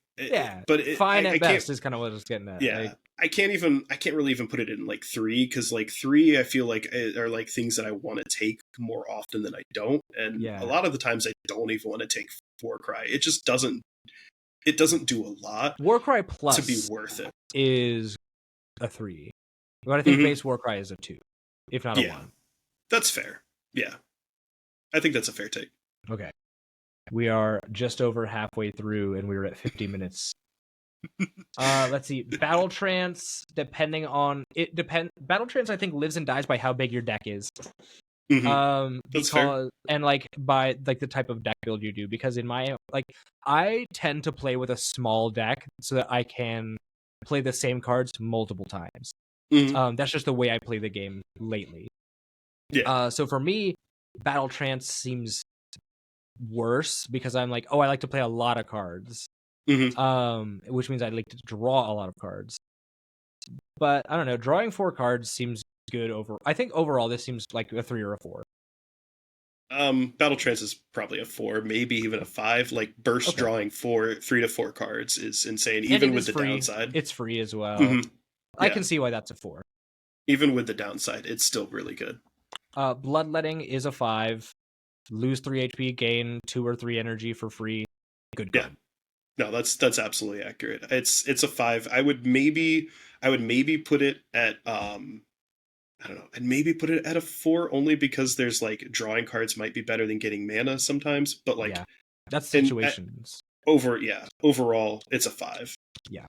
But fine at best is kind of what I was getting at. Yeah, I can't really even put it in like 3 because like 3 I feel like are like things that I want to take more often than I don't, and a lot of the times I don't even want to take Warcry. It just doesn't do a lot. Warcry plus to be worth it is a 3, but I think base Warcry is a 2, if not a 1. That's fair. Yeah, I think that's a fair take. Okay. We are just over halfway through, and we were at 50 minutes. Let's see. Battle Trance, Battle Trance, I think, lives and dies by how big your deck is. That's fair. Because and like by like the type of deck build you do, because in my like I tend to play with a small deck so that I can play the same cards multiple times. That's just the way I play the game lately. Yeah. So for me, Battle Trance seems worse because I'm like, oh, I like to play a lot of cards. Which means I like to draw a lot of cards. But I don't know, drawing 4 cards seems good over. I think overall this seems like a 3 or a 4. Battle Trance is probably a 4, maybe even a 5. Like burst drawing 3 to 4 cards is insane, even with the downside. It's free as well. Yeah. I can see why that's a 4. Even with the downside, it's still really good. Bloodletting is a 5. Lose 3 HP, gain 2 or 3 energy for free. Good card. Yeah. No, that's absolutely accurate. It's a 5. I would maybe put it at I don't know, and maybe put it at a 4 only because there's like drawing cards might be better than getting mana sometimes, but like that's situations. Overall, it's a 5. Yeah.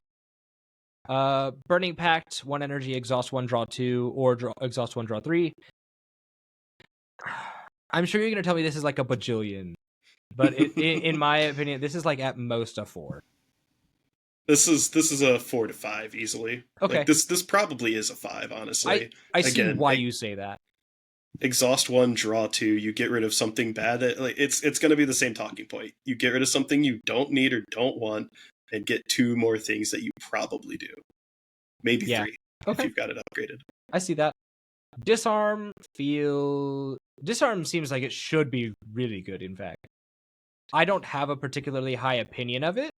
Burning Pact, 1 energy, exhaust 1, draw 2, or exhaust 1, draw 3. I'm sure you're gonna tell me this is like a bajillion, but in my opinion, this is like at most a 4. This is a 4 to 5 easily. Okay. Like this probably is a 5, honestly. I see why you say that. Exhaust 1, draw 2. You get rid of something bad. That like it's going to be the same talking point. You get rid of something you don't need or don't want, and get 2 more things that you probably do. Maybe 3 if you've got it upgraded. I see that. Disarm seems like it should be really good. In fact, I don't have a particularly high opinion of it,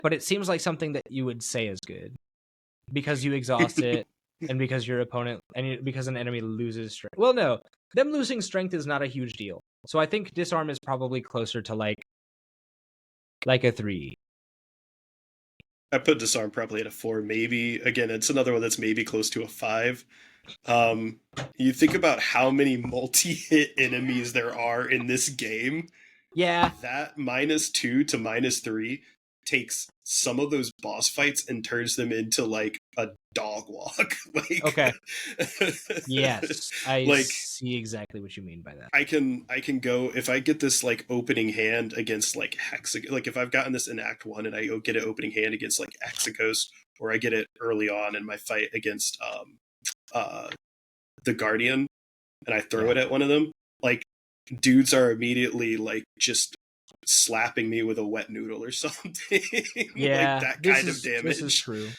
but it seems like something that you would say is good because you exhaust it and because your opponent and because an enemy loses strength. Well, no, them losing strength is not a huge deal. So I think disarm is probably closer to like a 3. I put disarm probably at a 4. Maybe again, it's another one that's maybe close to a 5. You think about how many multi-hit enemies there are in this game. Yeah, that -2 to -3 takes some of those boss fights and turns them into like a dog walk. Like, okay. Yes, I like, see exactly what you mean by that. I can go if I get this like opening hand against like like if I've gotten this in Act 1 and I get an opening hand against like Hexaghost, or I get it early on in my fight against the Guardian, and I throw it at one of them, like dudes are immediately like just slapping me with a wet noodle or something. Yeah, like that kind of damage. This is true.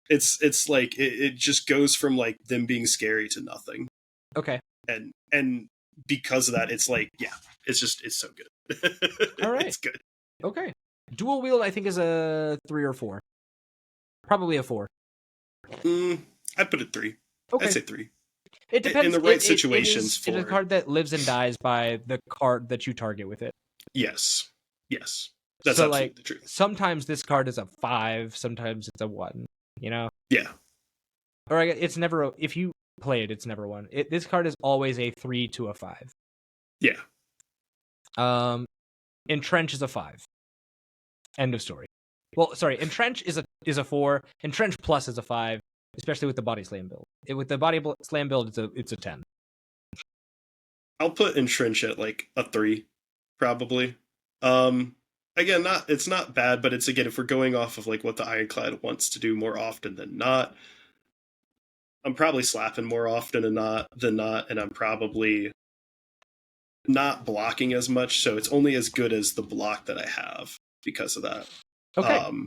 It's like it just goes from like them being scary to nothing. Okay. And because of that, it's like it's so good. All right, it's good. Okay. Dual wield, I think, is a 3 or 4. Probably a 4. I'd put it 3. Okay. I'd say 3. It depends. In the right situations. It's a card that lives and dies by the card that you target with it. Yes. That's so, absolutely like, the truth. Sometimes this card is a 5, sometimes it's a 1, you know? Yeah. Or it's never, if you play it, it's never 1. This card is always a 3 to a 5. Yeah. Entrench is a 5. End of story. Well, sorry, Entrench is a 4. Entrench Plus is a 5, especially with the Body Slam build. With the Body Slam build, it's a 10. I'll put Entrench at like a 3, probably. Again, it's not bad, but it's, again, if we're going off of like what the Ironclad wants to do more often than not, I'm probably slapping more often than not, and I'm probably not blocking as much, so it's only as good as the block that I have because of that. Okay.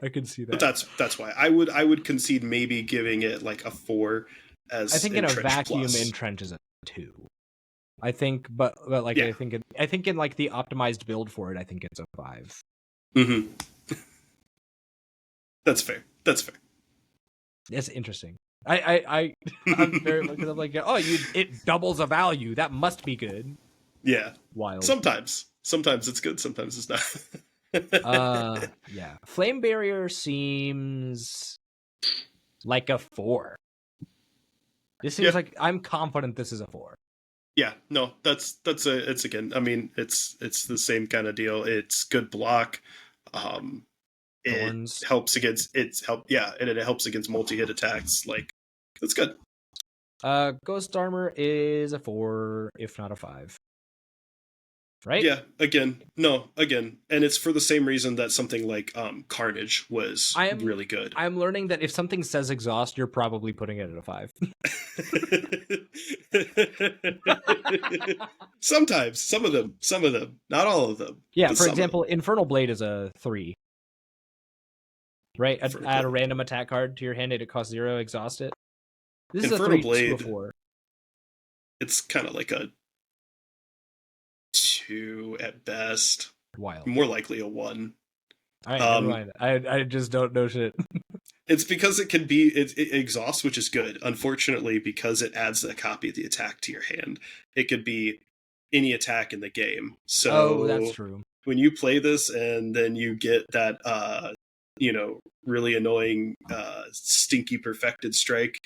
I can see that. But that's why I would concede maybe giving it like a 4 as I think in a vacuum plus. Entrench is a 2. I think, but like I think in like the optimized build for it, I think it's a 5. Mm-hmm. That's fair. It's interesting. I'm very because I'm like, oh, it doubles a value. That must be good. Yeah. Wild. Sometimes it's good. Sometimes it's not. Yeah. Flame Barrier seems like a 4. This seems like I'm confident this is a 4. Yeah, no, it's again. I mean, it's the same kind of deal. It's good block. It helps against and it helps against multi-hit attacks. Like, it's good. Ghost Armor is a 4, if not a 5. Right? Yeah, again, and it's for the same reason that something like Carnage was really good. I'm learning that if something says exhaust, you're probably putting it at a 5. Sometimes, some of them, not all of them. Yeah, for example, Infernal Blade is a 3. Right? Add a random attack card to your hand and it costs 0, exhaust it. This is Infernal a 3 Blade, to a 4. It's kind of like a 2 at best. Wild. More likely a 1. All right, never mind. I just don't know shit. It's because it can be it exhausts, which is good. Unfortunately, because it adds a copy of the attack to your hand, it could be any attack in the game. So that's true. When you play this and then you get that really annoying stinky perfected strike,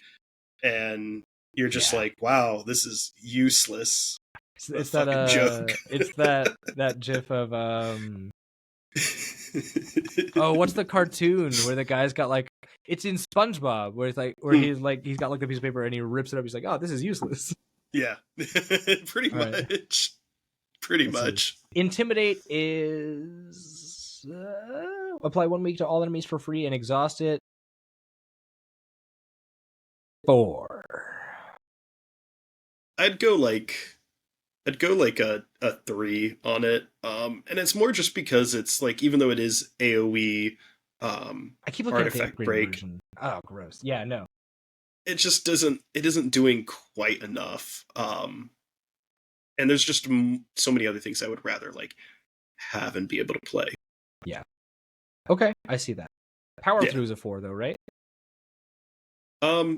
and you're just like, wow, this is useless. It's that joke. It's that gif of oh, what's the cartoon where the guy's got like, it's in SpongeBob where it's like he's got like the piece of paper and he rips it up. He's like, oh, this is useless. Yeah, pretty much. Pretty much. Intimidate is apply 1 week to all enemies for free and exhaust it. 4. I'd go like a 3 on it. And it's more just because it's like, even though it is AoE I keep looking artifact at the break. Version. Oh, gross. Yeah, no. It just isn't doing quite enough. And there's just so many other things I would rather like have and be able to play. Yeah. Okay, I see that. Power through is a 4 though, right?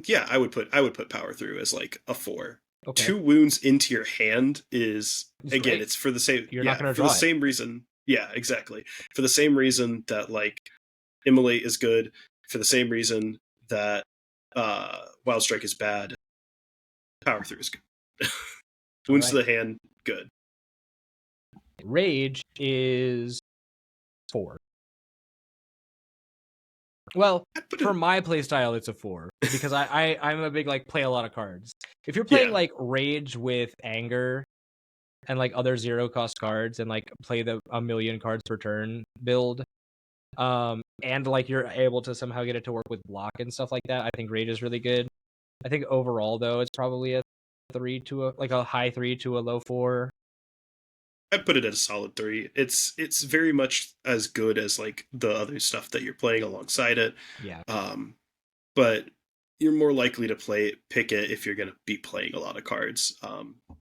Yeah, I would put power through as like a 4. Okay. 2 wounds into your hand is again, great. it's for the same. You're not going to for draw the same reason. Yeah, exactly. For the same reason that like Immolate is good. For the same reason that Wild Strike is bad. Power through is good. Wounds to the hand, good. Rage is 4. Well, for my playstyle, it's a 4 because I'm a big like play a lot of cards. If you're playing like Rage with Anger and like other 0 cost cards and like play the 1,000,000 cards per turn build, and like you're able to somehow get it to work with block and stuff like that, I think Rage is really good. I think overall though, it's probably a 3 to a high 3 to a low 4. I'd put it at a solid 3. It's very much as good as like the other stuff that you're playing alongside it. Yeah. But you're more likely to pick it if you're going to be playing a lot of cards,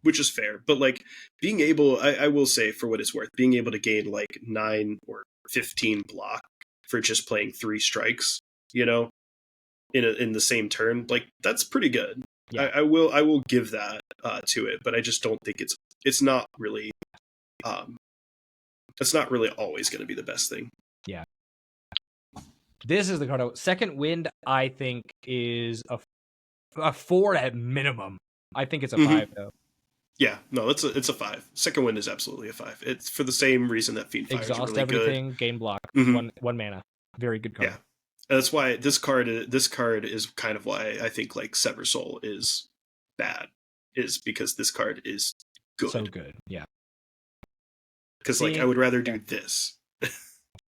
which is fair. But like being able, I will say for what it's worth, being able to gain like 9 or 15 block for just playing 3 strikes, in the same turn, like that's pretty good. Yeah. I will give that to it, but I just don't think it's not really. That's not really always going to be the best thing. Yeah. This is the card. Second Wind, I think, is a 4 at minimum. I think it's a 5 though. Yeah, no, it's a 5. Second Wind is absolutely a 5. It's for the same reason that Fiend Fire is really everything, good. Gain block, 1 mana. Very good card. Yeah, and that's why this card is kind of why I think like Sever Soul is bad, is because this card is good. So good, yeah. Because like I would rather do this.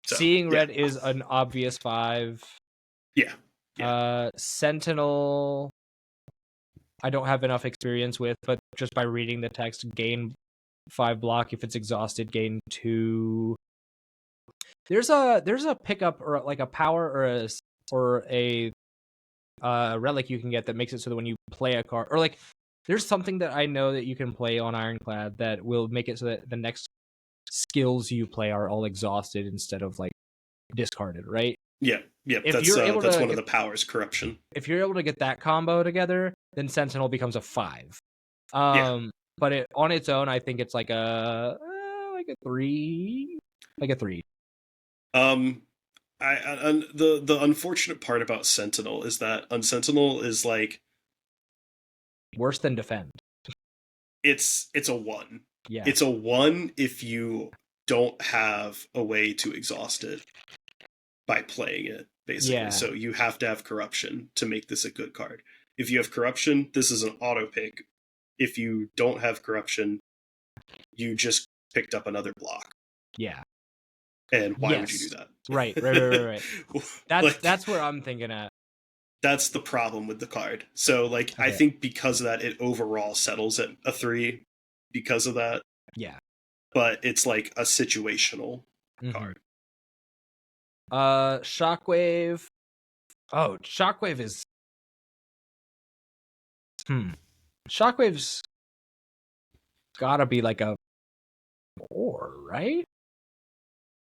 Seeing Red is an obvious 5. Yeah. Sentinel, I don't have enough experience with, but just by reading the text, gain 5 block. If it's exhausted, gain 2. There's a pickup or like a power or a relic you can get that makes it so that when you play a card, or like there's something that I know that you can play on Ironclad that will make it so that the next skills you play are all exhausted instead of like discarded, right? Yeah. That's one of the powers, corruption. If you're able to get that combo together, then Sentinel becomes a 5. But on its own, I think it's like a 3. Like a 3. The unfortunate part about Sentinel is that Sentinel is like worse than Defend. It's a 1. Yeah. It's a 1 if you don't have a way to exhaust it by playing it, basically. Yeah. So you have to have corruption to make this a good card. If you have corruption, this is an auto pick. If you don't have corruption, you just picked up another block. Yeah. And why would you do that? Right. That's where I'm thinking at. That's the problem with the card. So, like, okay. I think because of that, it overall settles at a 3 because of that. Yeah. But it's like a situational card. Shockwave. Oh, Shockwave is... Shockwave's gotta be like a 4, right?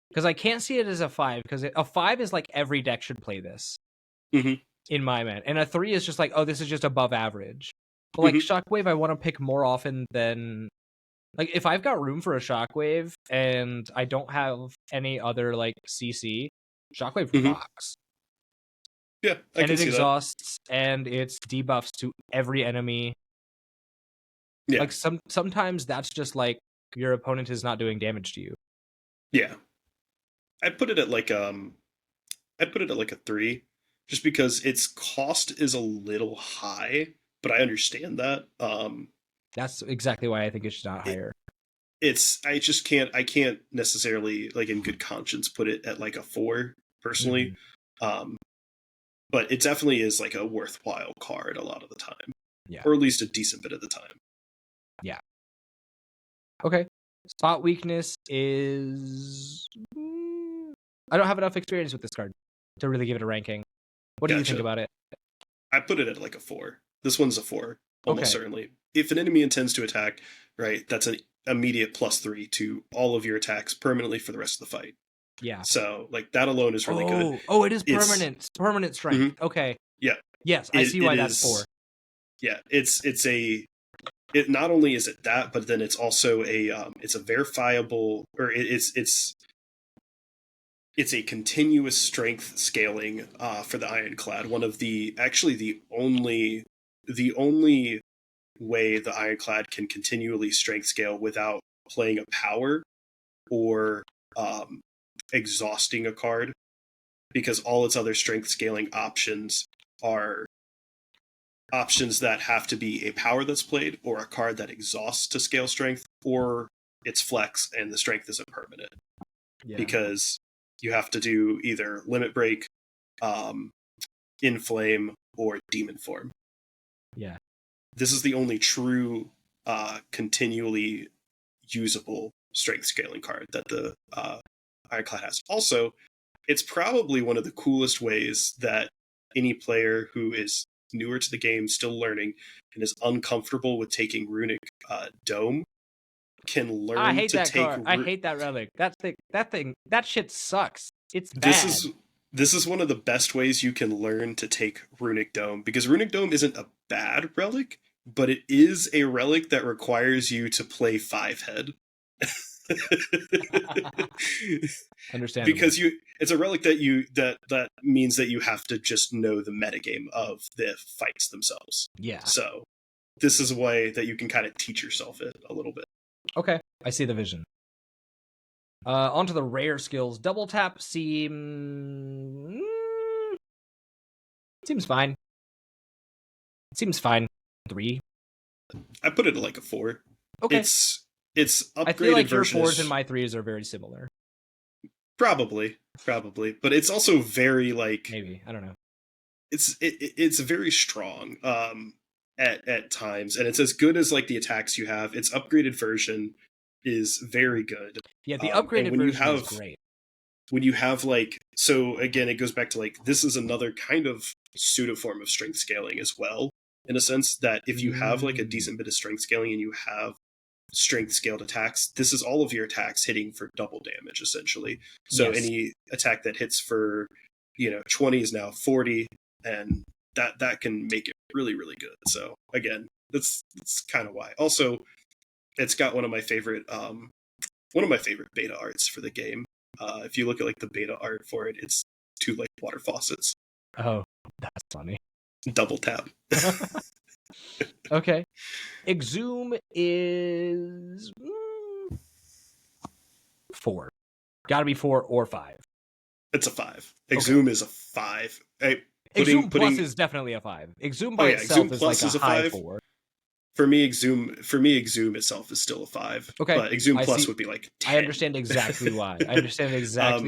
Because I can't see it as a 5, because a 5 is like every deck should play this. In my mind. And a 3 is just like, oh, this is just above average. But like Shockwave, I want to pick more often than... Like, if I've got room for a Shockwave and I don't have any other, like, CC, Shockwave rocks. Yeah, I can see that. And it exhausts, and it's debuffs to every enemy. Yeah. Like, sometimes that's just, like, your opponent is not doing damage to you. Yeah. I'd put it at, like, a 3, just because its cost is a little high, but I understand that. That's exactly why I think it's not higher. I can't necessarily, like, in good conscience put it at like a 4 personally. But it definitely is like a worthwhile card a lot of the time. Yeah. Or at least a decent bit of the time. Yeah. Okay. Spot weakness is... I don't have enough experience with this card to really give it a ranking. What do you think about it? I put it at like a 4. This one's a 4, almost certainly. If an enemy intends to attack, right, that's an immediate +3 to all of your attacks permanently for the rest of the fight. Yeah. So, like, that alone is really good. Oh, it is permanent. It's permanent strength. Okay. Yeah. Yes, I see why that's 4. Yeah, it not only is it that, but then it's also it's a verifiable, or it's a continuous strength scaling for the Ironclad. One of the only way the Ironclad can continually strength scale without playing a power or exhausting a card, because all its other strength scaling options are options that have to be a power that's played or a card that exhausts to scale strength, or it's flex and the strength isn't permanent. Yeah. Because you have to do either limit break, inflame, or demon form. Yeah. This is the only true continually usable strength scaling card that the Ironclad has. Also, it's probably one of the coolest ways that any player who is newer to the game, still learning, and is uncomfortable with taking Runic Dome can learn to take... I hate that relic. That shit sucks. It's bad. This is one of the best ways you can learn to take Runic Dome, because Runic Dome isn't a bad relic, but it is a relic that requires you to play 5-head. Understandable. Because it's a relic that means that you have to just know the metagame of the fights themselves. Yeah. So this is a way that you can kind of teach yourself it a little bit. Okay, I see the vision. Onto the rare skills. Double tap seems fine. It seems fine. 3. I put it at like a 4. Okay. It's upgraded. I feel like your 4s and my 3s are very similar. Probably, but it's also very, like, maybe, I don't know. It's very strong at times, and it's as good as like the attacks you have. Its upgraded version is very good. Yeah, the upgraded version is great. When you have, like, so again, it goes back to, like, this is another kind of pseudo form of strength scaling as well, in a sense that if you have like a decent bit of strength scaling and you have strength scaled attacks, this is all of your attacks hitting for double damage essentially. So any attack that hits for 20 is now 40, and that can make it really, really good. So again, that's kind of why. Also, it's got one of my favorite beta arts for the game. If you look at like the beta art for it, it's 2 like water faucets. Oh, that's funny. Double tap. Okay. Exhume is 4. Gotta be 4 or 5. It's a 5. Exhume is a 5. Exhume Plus is definitely a 5. Exhume by itself Exhume is Plus like is a high 5. 4. For me, Exhume itself is still a 5. Okay. But Exhume Plus would be like 10. I understand exactly why.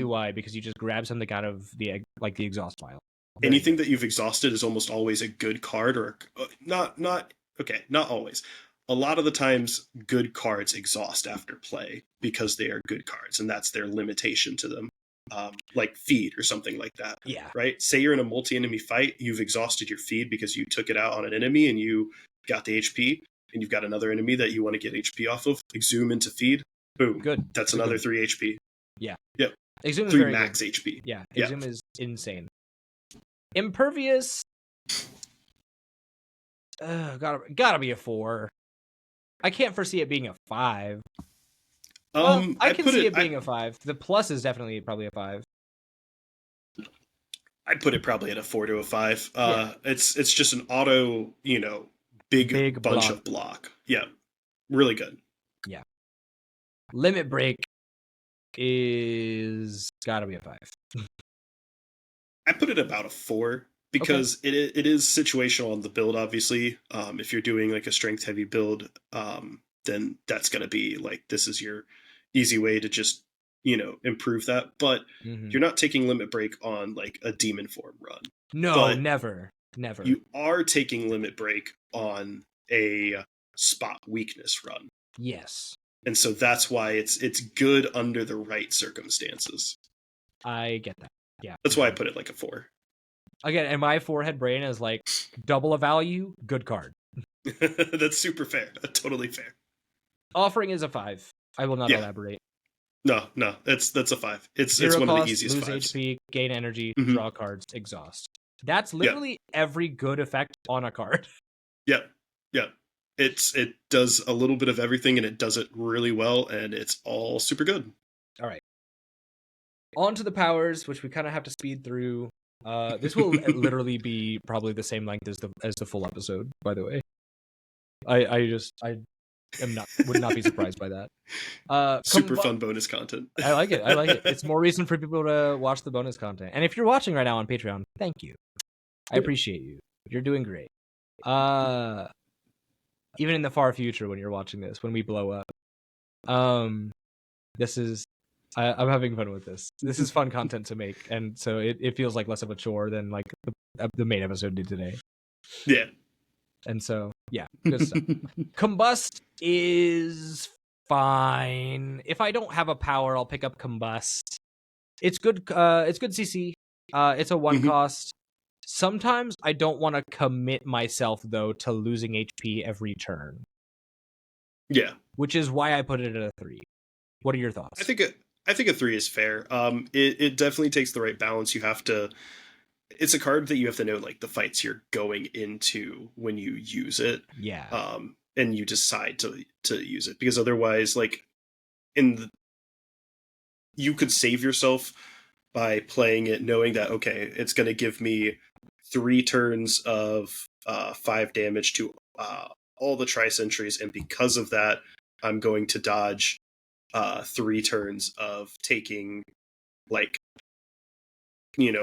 Why, because you just grab something out of the exhaust file. Anything that you've exhausted is almost always a good card, or not always. A lot of the times, good cards exhaust after play because they are good cards, and that's their limitation to them. Like feed or something like that. Yeah. Right? Say you're in a multi-enemy fight, you've exhausted your feed because you took it out on an enemy and you got the HP, and you've got another enemy that you want to get HP off of. Exhume into feed. Boom. Good. That's another 3 HP. Yeah. Yep. Exhume is 3 very max good. HP. Yeah. Exhume is insane. Impervious. Gotta be a 4. I can't foresee it being a 5. I can see it being a 5. The plus is definitely probably a 5. I'd put it probably at a 4 to a 5. It's just an auto, big bunch of block. Yeah, really good. Yeah. Limit Break is gotta be a 5. I put it about a 4 because it is situational on the build. Obviously, if you're doing like a strength heavy build, then that's gonna be like, this is your easy way to just improve that. But you're not taking Limit Break on like a demon form run. No, never. You are taking Limit Break on a spot weakness run. Yes. And so that's why it's good under the right circumstances. I get that. Yeah. That's why I put it like a 4. Again, and my forehead brain is like, double a value, good card. That's super fair. Totally fair. Offering is a 5. I will not elaborate. No, that's a 5. It's Zero one cost, of the easiest lose 5s. HP, gain energy, draw cards, exhaust. That's literally every good effect on a card. Yep. It does a little bit of everything, and it does it really well, and it's all super good. All right. On to the powers, which we kind of have to speed through. This will literally be probably the same length as the full episode, by the way. I would not be surprised by that. Super fun bonus content. I like it. It's more reason for people to watch the bonus content. And if you're watching right now on Patreon, thank you. I appreciate you. You're doing great. Even in the far future when you're watching this, when we blow up. This is I'm having fun with this. This is fun content to make, and so it feels like less of a chore than like the main episode did today. Yeah. And so, yeah, good stuff. Combust is fine. If I don't have a power, I'll pick up Combust. It's good. It's good CC. It's a 1 cost. Sometimes I don't want to commit myself though to losing HP every turn. Yeah. Which is why I put it at a 3. What are your thoughts? I think a 3 is fair. It definitely takes the right balance. You have to. It's a card that you have to know like the fights you're going into when you use it. Yeah. And you decide to use it, because otherwise, like you could save yourself by playing it knowing that it's going to give me 3 turns of 5 damage to all the tri-sentries, and because of that, I'm going to dodge 3 turns of taking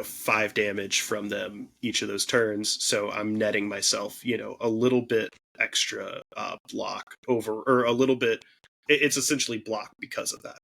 5 damage from them each of those turns. So I'm netting myself, a little bit extra block over, or a little bit. It's essentially block because of that.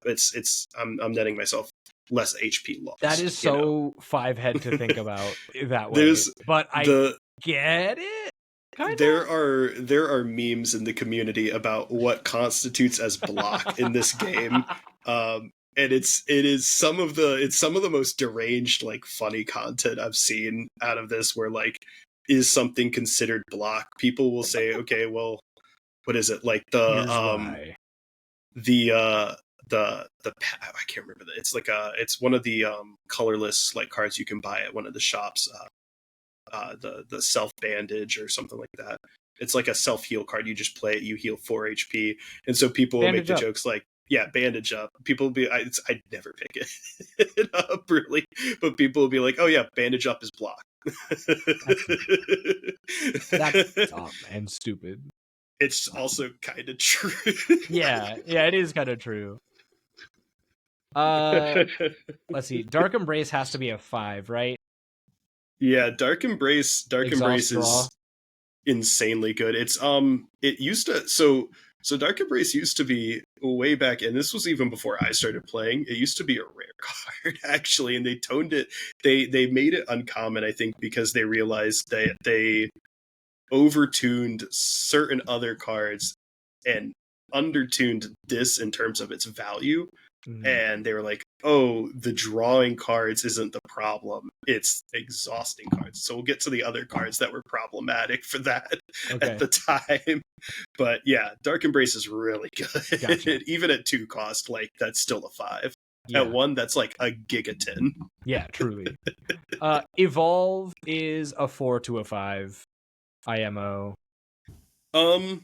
I'm netting myself less HP loss. That is so 5-head to think about that way. But I get it. Kinda. There are memes in the community about what constitutes as block in this game. And it is some of the most deranged, like, funny content I've seen out of this, where like, is something considered block? People will say, okay, well, what is it? Like I can't remember that. It's like it's one of the colorless like cards you can buy at one of the shops. The self bandage or something like that. It's like a self heal card. You just play it, you heal 4 HP, and so people will make the jokes like, yeah, bandage up. People will be, I'd never pick it up really, but people will be like, oh yeah, bandage up is block. That's dumb and stupid. It's also kind of true. yeah, it is kind of true. Let's see. Dark Embrace has to be a 5, right? Yeah, Dark Embrace draw. is insanely good. It used to Dark Embrace used to be way back, and this was even before I started playing. It used to be a rare card actually, and they toned it. They made it uncommon, I think, because they realized that they overtuned certain other cards and undertuned this in terms of its value. And they were like, oh, the drawing cards isn't the problem, it's exhausting cards. So we'll get to the other cards that were problematic for that at the time. But yeah, Dark Embrace is really good. Gotcha. Even at 2 cost, like, that's still a 5. At 1, that's like a gigaton. Yeah, truly. Evolve is a 4 to a 5 IMO. I would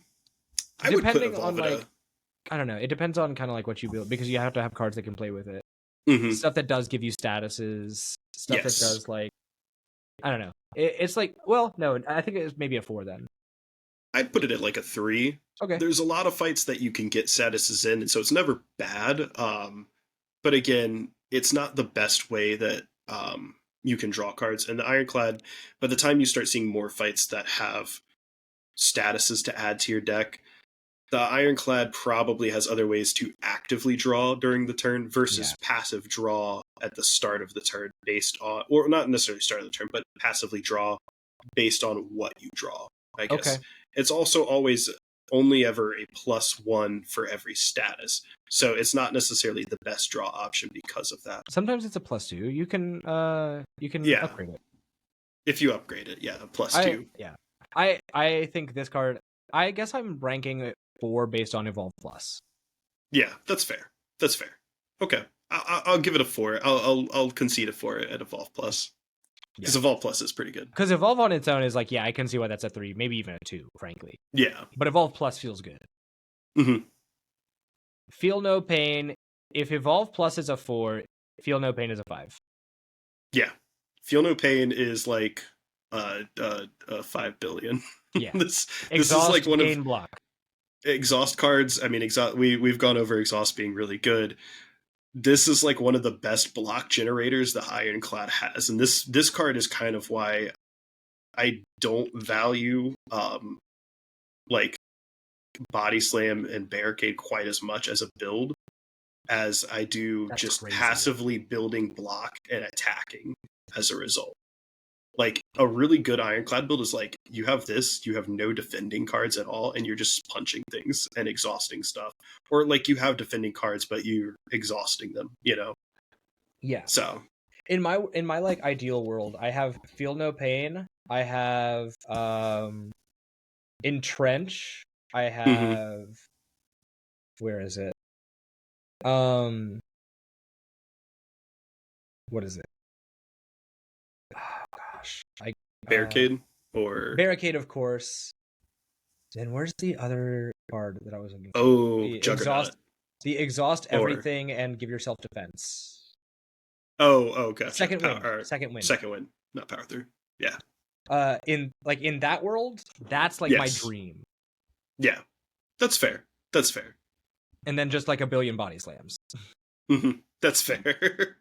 put Depending Evolve on, at like, I don't know. It depends on kind of like what you build, because you have to have cards that can play with it. Mhm. Stuff that does give you statuses. Stuff that Yes. does, like, I don't know. It's like, well, no, I think it's maybe a 4 then. I'd put it at like a 3. Okay. There's a lot of fights that you can get statuses in, and so it's never bad. But again, it's not the best way that you can draw cards. And the Ironclad, by the time you start seeing more fights that have statuses to add to your deck, the Ironclad probably has other ways to actively draw during the turn versus passive draw at the start of the turn based on, or not necessarily start of the turn, but passively draw based on what you draw, I guess. Okay. It's also always only ever a +1 for every status. So it's not necessarily the best draw option because of that. Sometimes it's a +2. You can upgrade it. If you upgrade it, yeah, +2. I think this card, I guess I'm ranking it 4 based on Evolve Plus. Yeah, that's fair. That's fair. Okay. I'll give it a 4. I'll concede a 4 at Evolve Plus. Because Evolve Plus is pretty good. Because Evolve on its own is like, yeah, I can see why that's a 3, maybe even a 2, frankly. Yeah. But Evolve Plus feels good. Mm-hmm. Feel No Pain. If Evolve Plus is a 4, Feel No Pain is a 5. Yeah. Feel No Pain is like 5 billion. Yeah. this is like one of block. Exhaust cards. I mean, we've gone over Exhaust being really good. This is like one of the best block generators the Ironclad has, and this card is kind of why I don't value like Body Slam and Barricade quite as much as a build as I do. That's just crazy. Passively building block and attacking as a result. Like, a really good Ironclad build is like, you have this, you have no defending cards at all, and you're just punching things and exhausting stuff. Or like, you have defending cards, but you're exhausting them, you know? Yeah. So in my like ideal world, I have Feel No Pain, I have Entrench, I have where is it? What is it? Oh gosh. Barricade or Barricade, of course. Then where's the other card that I was looking for? Oh, Juggernaut. Exhaust everything and give yourself defense. Oh, gotcha. Second win. Not power through. Yeah. In that world, that's like my dream. Yeah. That's fair. And then just like a billion body slams. That's fair.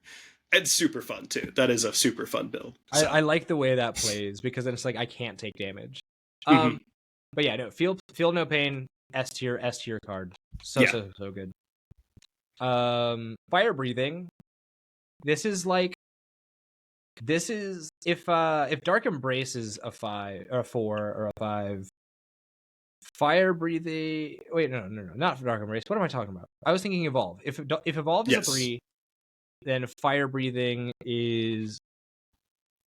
And super fun too. That is a super fun build. So. I like the way that plays, because then it's like I can't take damage. But yeah, no, feel No Pain, S tier card. So good. Fire Breathing. This is if Dark Embrace is a 5 or a 4 or a 5. Fire Breathing. Wait, no, not Dark Embrace. What am I talking about? I was thinking Evolve. If Evolve is a 3, then Fire Breathing is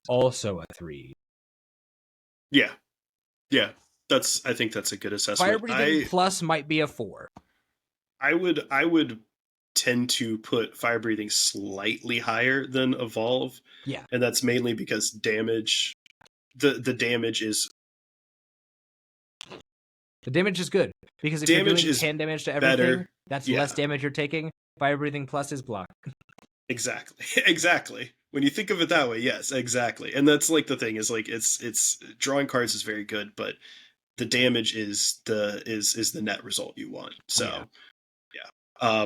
also a 3. Yeah. I think that's a good assessment. Fire Breathing plus might be a 4. I would tend to put Fire Breathing slightly higher than Evolve. Yeah. And that's mainly because damage, the damage is... The damage is good, because if you're doing 10 damage to everything, better. That's less damage you're taking. Fire Breathing plus is block. Exactly. When you think of it that way, yes, exactly. And that's like the thing is like it's drawing cards is very good, but the damage is the net result you want. So yeah.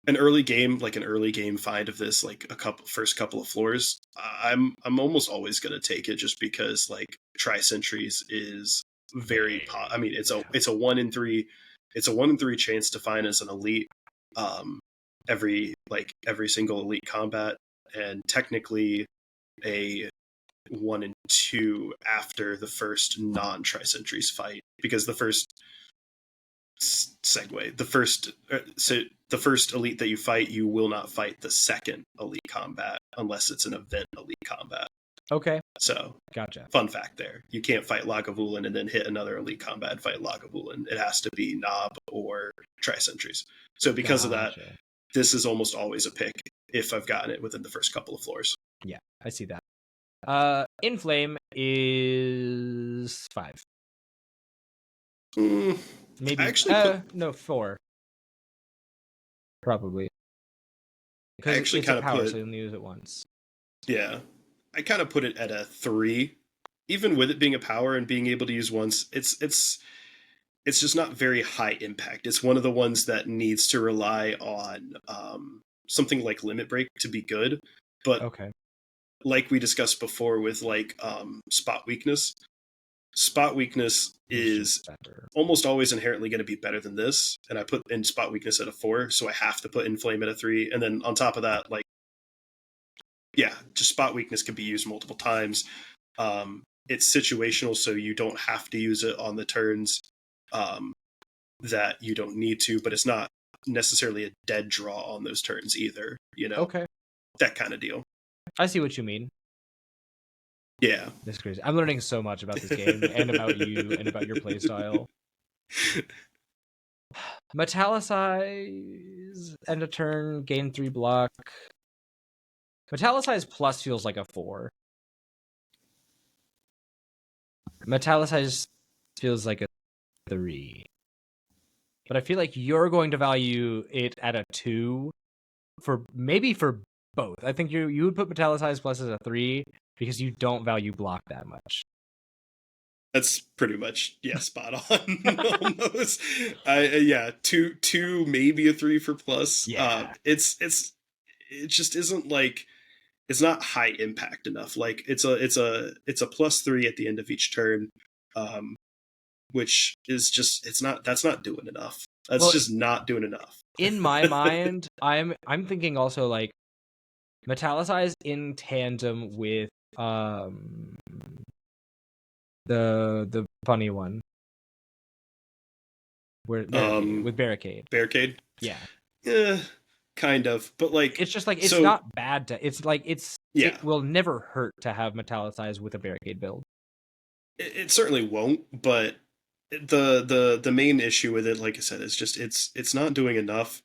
an early game find of this, like first couple of floors, I'm almost always gonna take it just because like tri-sentries is very I mean it's a 1 in 3 chance to find as an elite every single elite combat, and technically a 1 in 2 after the first non tri-sentries fight, because the first the first elite that you fight, you will not fight the second elite combat unless it's an event elite combat. Okay. So, gotcha. Fun fact there. You can't fight Lagavulin and then hit another elite combat and fight Lagavulin. It has to be Nob or tri-sentries. So because of that, this is almost always a pick if I've gotten it within the first couple of floors. Yeah, I see that. Inflame is 5. Maybe actually no 4. Probably. Because I actually kind of put, so you only use it once. Yeah. I kind of put it at a 3. Even with it being a power and being able to use once, it's just not very high impact. It's one of the ones that needs to rely on something like Limit Break to be good. But like we discussed before with like Spot Weakness is almost always inherently going to be better than this. And I put in Spot Weakness at a 4, so I have to put Inflame at a 3. And then on top of that, like, yeah, just Spot Weakness can be used multiple times. It's situational, so you don't have to use it on the turns that you don't need to, but it's not necessarily a dead draw on those turns either, you know? Okay. That kind of deal. I see what you mean. Yeah. That's crazy. I'm learning so much about this game and about you and about your playstyle. Metallicize, end of turn, gain 3 block. Metallicize plus feels like a 4. Metallicize feels like a 3. But I feel like you're going to value it at a 2 for both. I think you would put Metallicize plus as a 3 because you don't value block that much. That's pretty much, yeah, spot on. Almost. Yeah, two, maybe a 3 for plus. Yeah. It just isn't like, it's not high impact enough. Like it's a +3 at the end of each turn, which is just that's not doing enough. That's just not doing enough. In my mind, I'm thinking also like Metallicize in tandem with the funny one where with Barricade. Barricade? Yeah. Kind of, but like it's just like it's not bad to it will never hurt to have Metallicize with a Barricade build. It certainly won't, but the main issue with it, like I said, is just it's not doing enough.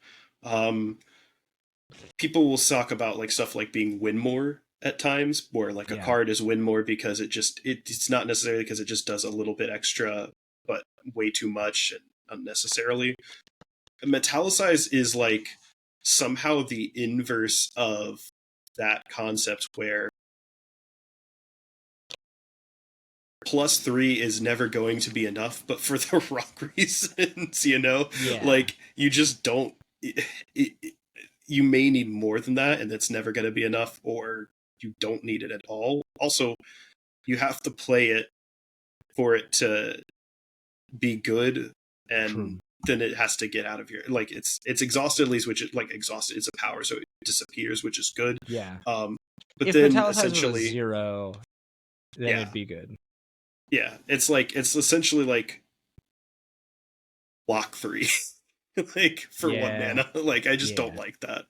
People will talk about like stuff like being win more at times, where like a card is win more because it's not necessarily because it just does a little bit extra, but way too much and unnecessarily. Metallicize is like somehow the inverse of that concept, where +3 is never going to be enough, but for the wrong reasons, you know? Yeah. Like, you just don't... you may need more than that, and that's never going to be enough, or you don't need it at all. Also, you have to play it for it to be good, and then it has to get out of here. Like, it's exhausted, at least, which is, like, exhausted. It's a power, so it disappears, which is good. Yeah. But if then, essentially... was 0, then it'd be good. Yeah, it's essentially like block 3, like for 1 mana. Like I just don't like that.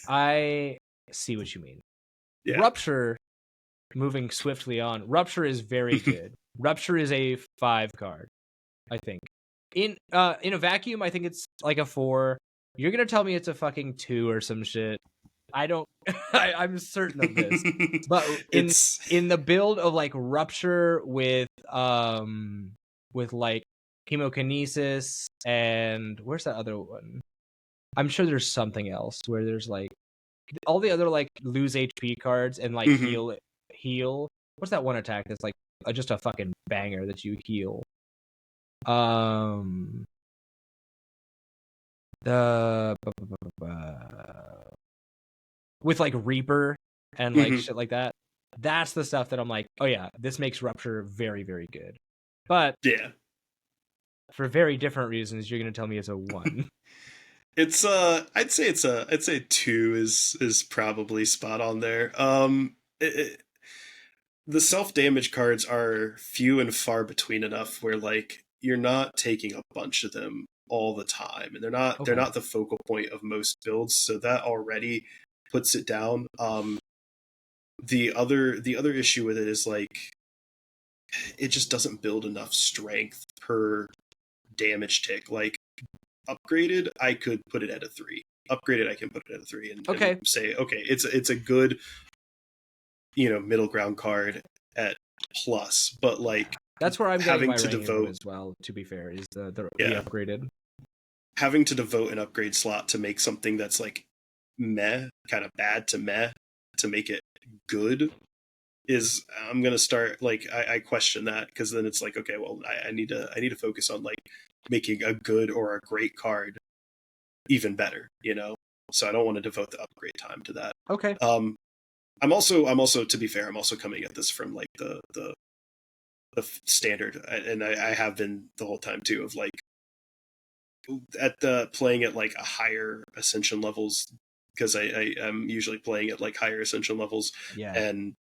I see what you mean. Yeah. Rupture, moving swiftly on. Rupture is very good. Rupture is a 5 card, I think. In a vacuum, I think it's like a 4. You're gonna tell me it's a fucking 2 or some shit. I don't. I'm certain of this, but in the build of like Rupture with like Hemokinesis and where's that other one? I'm sure there's something else where there's like all the other like lose HP cards and like heal. What's that one attack that's like just a fucking banger that you heal? The with like Reaper and like shit like that. That's the stuff that I'm like, oh yeah, this makes Rupture very, very good. But yeah, for very different reasons, you're gonna tell me it's a 1. it's I'd say 2 is probably spot on there. The self damage cards are few and far between enough where like you're not taking a bunch of them all the time, and they're not the focal point of most builds, so that already puts it down. The other issue with it is like it just doesn't build enough strength per damage tick. Like upgraded, I could put it at a 3. Upgraded, I can put it at a 3 and say, okay, it's a good, middle ground card at plus. But like that's where I'm having getting my to devote as well. To be fair, is the upgraded. Having to devote an upgrade slot to make something that's like meh, kind of bad to meh, to make it good is I'm gonna start like I question that, because then it's like, okay, well I need to focus on like making a good or a great card even better, so I don't want to devote the upgrade time to that. Okay. I'm also to be fair, I'm also coming at this from like the standard, and I have been the whole time too, of like at the playing at like a higher ascension levels, because I am usually playing at like higher ascension levels. And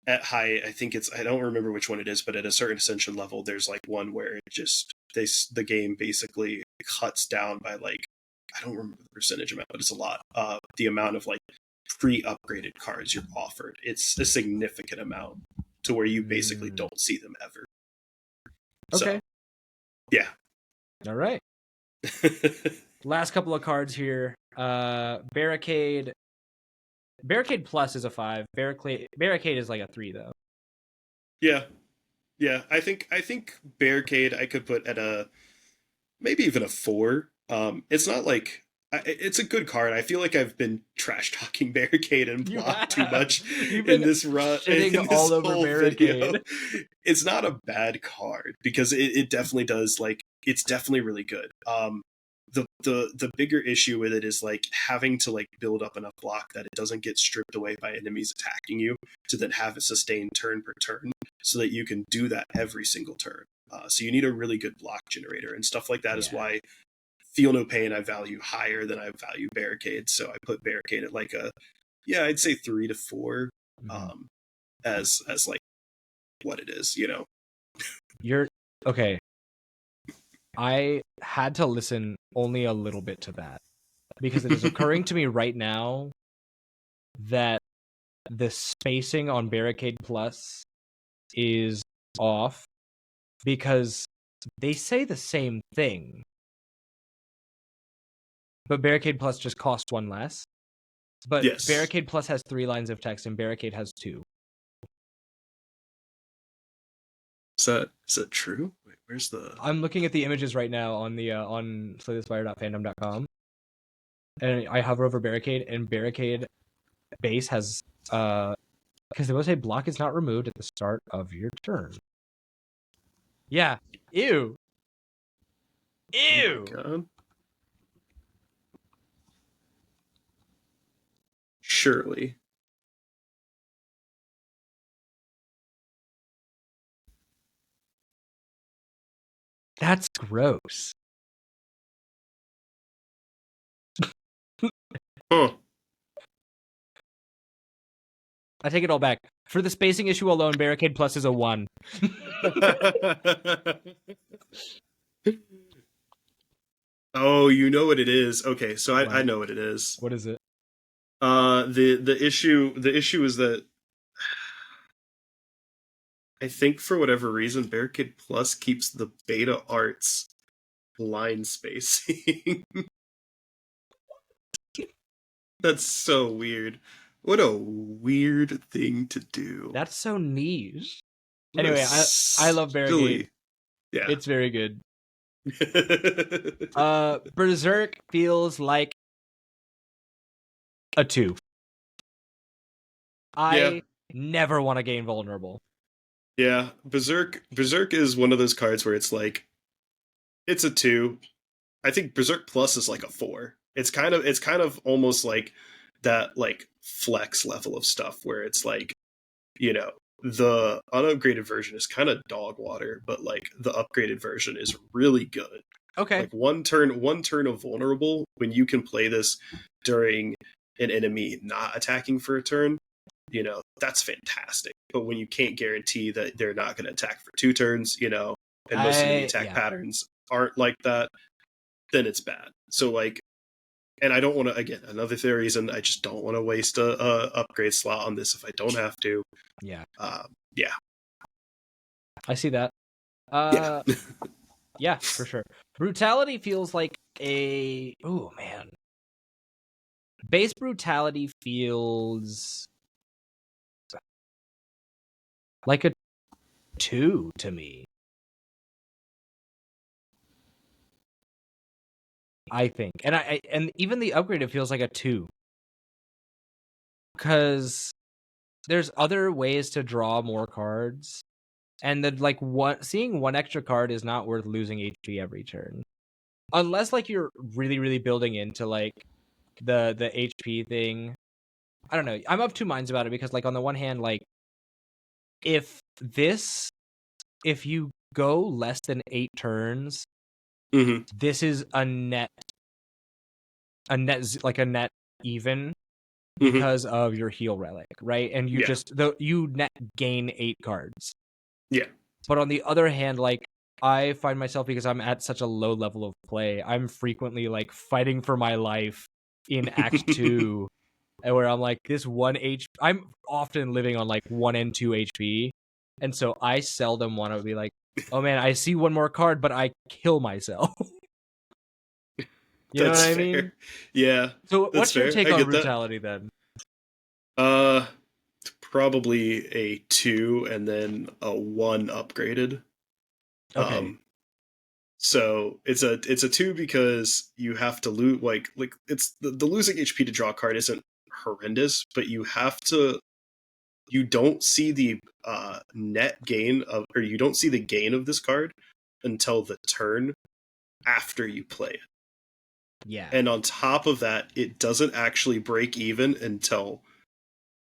at high, I think I don't remember which one it is, but at a certain ascension level, there's like one where it just the game basically cuts down by like, I don't remember the percentage amount, but it's a lot. The amount of like pre-upgraded cards you're offered, it's a significant amount to where you basically don't see them ever. Okay. So, yeah. All right. Last couple of cards here. Barricade. Barricade Plus is a 5. Barricade is like a 3 though. Yeah. I think Barricade I could put at a maybe even a 4. It's not like it's a good card. I feel like I've been trash talking Barricade and Block too much in this run. Shitting all over Barricade. Video. It's not a bad card, because it definitely does, like, it's definitely really good. The bigger issue with it is like having to like build up enough block that it doesn't get stripped away by enemies attacking you, to then have a sustained turn per turn, so that you can do that every single turn. So you need a really good block generator, and stuff like that is why Feel No Pain I value higher than I value Barricade. So I put Barricade at like I'd say 3 to 4, as like what it is, You're okay. I had to listen only a little bit to that, because it is occurring to me right now that the spacing on Barricade Plus is off, because they say the same thing, but Barricade Plus just costs 1 less. But Barricade Plus has 3 lines of text and Barricade has 2. Is that true? Wait, where's the? I'm looking at the images right now on the on slaythespire.fandom.com, and I hover over Barricade, and Barricade base has because they will say block is not removed at the start of your turn. Yeah. Ew. Oh my God. Surely. That's gross. Huh. I take it all back. For the spacing issue alone, Barricade Plus is a 1. Oh, you know what it is. Okay, so I know what it is. What is it? The issue is that I think for whatever reason, Barricade Plus keeps the beta arts line spacing. That's so weird. What a weird thing to do. That's so niche. Anyway, I love Barricade. Yeah. It's very good. Berserk feels like a 2. I never want to gain vulnerable. Yeah, Berserk is one of those cards where it's like, it's a 2. I think Berserk Plus is like a 4. It's kind of almost like that like flex level of stuff where it's like, you know, the unupgraded version is kind of dog water, but like the upgraded version is really good. Okay. Like one turn of vulnerable, when you can play this during an enemy not attacking for a turn, you know, that's fantastic. But when you can't guarantee that they're not going to attack for 2 turns, you know, and most enemy attack patterns aren't like that, then it's bad. So like, and I don't want to, again, another reason, I just don't want to waste a upgrade slot on this if I don't have to. Yeah. Yeah. I see that. Yeah. Yeah, for sure. Brutality feels like oh man. Base brutality feels like a 2 to me. I think. And even the upgraded feels like a 2. Cuz there's other ways to draw more cards. And then like seeing one extra card is not worth losing HP every turn. Unless like you're really, really building into like the HP thing. I don't know. I'm of two minds about it because like on the one hand, like if you go less than 8 turns, this is a net even because of your heal relic, right? And you you net gain 8 cards. Yeah. But on the other hand, like I find myself, because I'm at such a low level of play, I'm frequently like fighting for my life in Act 2, where I'm like, this 1 HP. I'm often living on like 1 and 2 HP. And so I seldom want to be like, oh man, I see one more card, but I kill myself. You know what I mean? Yeah. So what's your take on brutality then? Probably a 2 and then a 1 upgraded. Okay. So it's a 2 because you have to loot like it's the losing HP to draw a card isn't horrendous, but you don't see the net gain of, or you don't see the gain of this card until the turn after you play it. Yeah. And on top of that, it doesn't actually break even until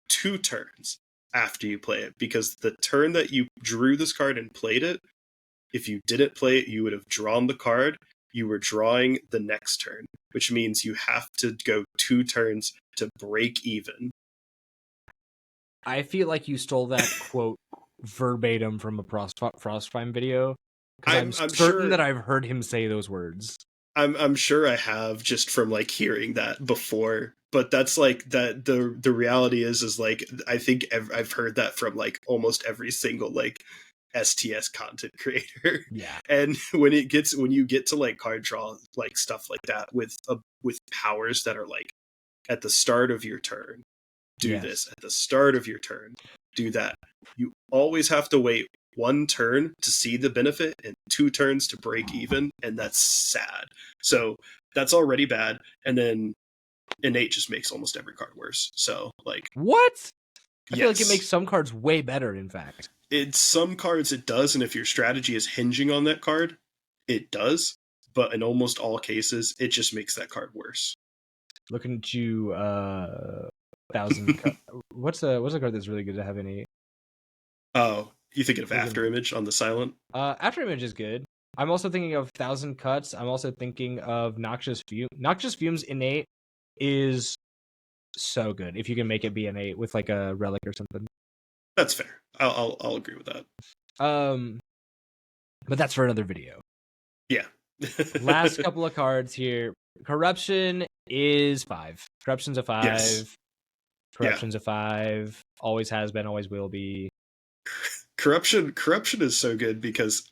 2 turns after you play it, because the turn that you drew this card and played it, if you didn't play it, you would have drawn the card. You were drawing the next turn, which means you have to go 2 turns to break even. I feel like you stole that quote verbatim from a Frostfine video. I'm certain sure that I've heard him say those words. I'm sure I have, just from like hearing that before. But that's like that. The reality is like I think I've heard that from like almost every single like STS content creator. Yeah. And when you get to like card draw, like stuff like that with powers that are like at the start of your turn, do this at the start of your turn, do that. You always have to wait 1 turn to see the benefit and 2 turns to break even, and that's sad. So that's already bad. And then innate just makes almost every card worse. So like, what? I feel like it makes some cards way better, in fact. Some cards it does, and if your strategy is hinging on that card, it does. But in almost all cases, it just makes that card worse. Looking at you, 1,000. What's a card that's really good to have innate? Oh, you thinking of After Image on the silent? After Image is good. I'm also thinking of 1,000 Cuts. I'm also thinking of Noxious Fume. Noxious Fume's innate is so good if you can make it be innate with like a relic or something. That's fair. I'll agree with that. But that's for another video. Yeah. Last couple of cards here. Corruption is 5. Corruption's a 5. Yes. Corruption's a 5. Always has been, always will be. Corruption is so good because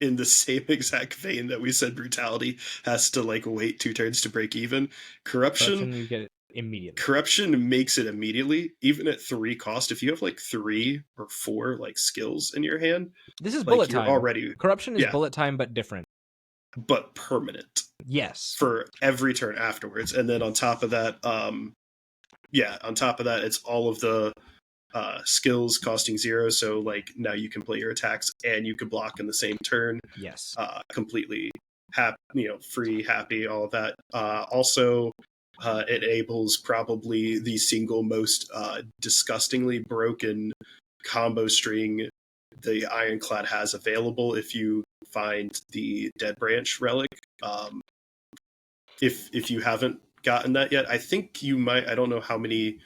in the same exact vein that we said brutality has to like wait 2 turns to break even, corruption you get it immediately. Corruption makes it immediately, even at 3 cost. If you have like 3 or 4 like skills in your hand, this is bullet time. Already corruption is bullet time, but different, but permanent. Yes, for every turn afterwards. And then on top of that, it's all of the skills costing 0. So like now you can play your attacks and you can block in the same turn. Yes, completely free, happy, all of that. Also, it enables probably the single most disgustingly broken combo string the Ironclad has available if you find the Dead Branch relic. If you haven't gotten that yet, I think you might. I don't know how many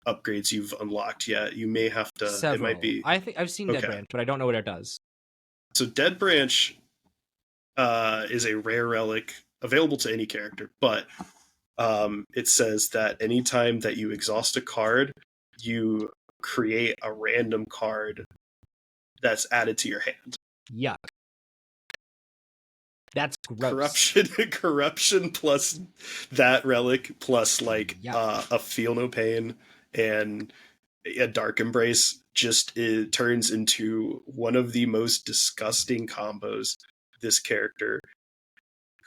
upgrades you've unlocked yet. You may have to. Several. It might be. I think I've seen Dead Branch, but I don't know what it does. So Dead Branch is a rare relic available to any character, but it says that anytime that you exhaust a card, you create a random card that's added to your hand. Yuck. That's gross. Corruption plus that relic plus a Feel No Pain and a Dark Embrace it turns into one of the most disgusting combos this character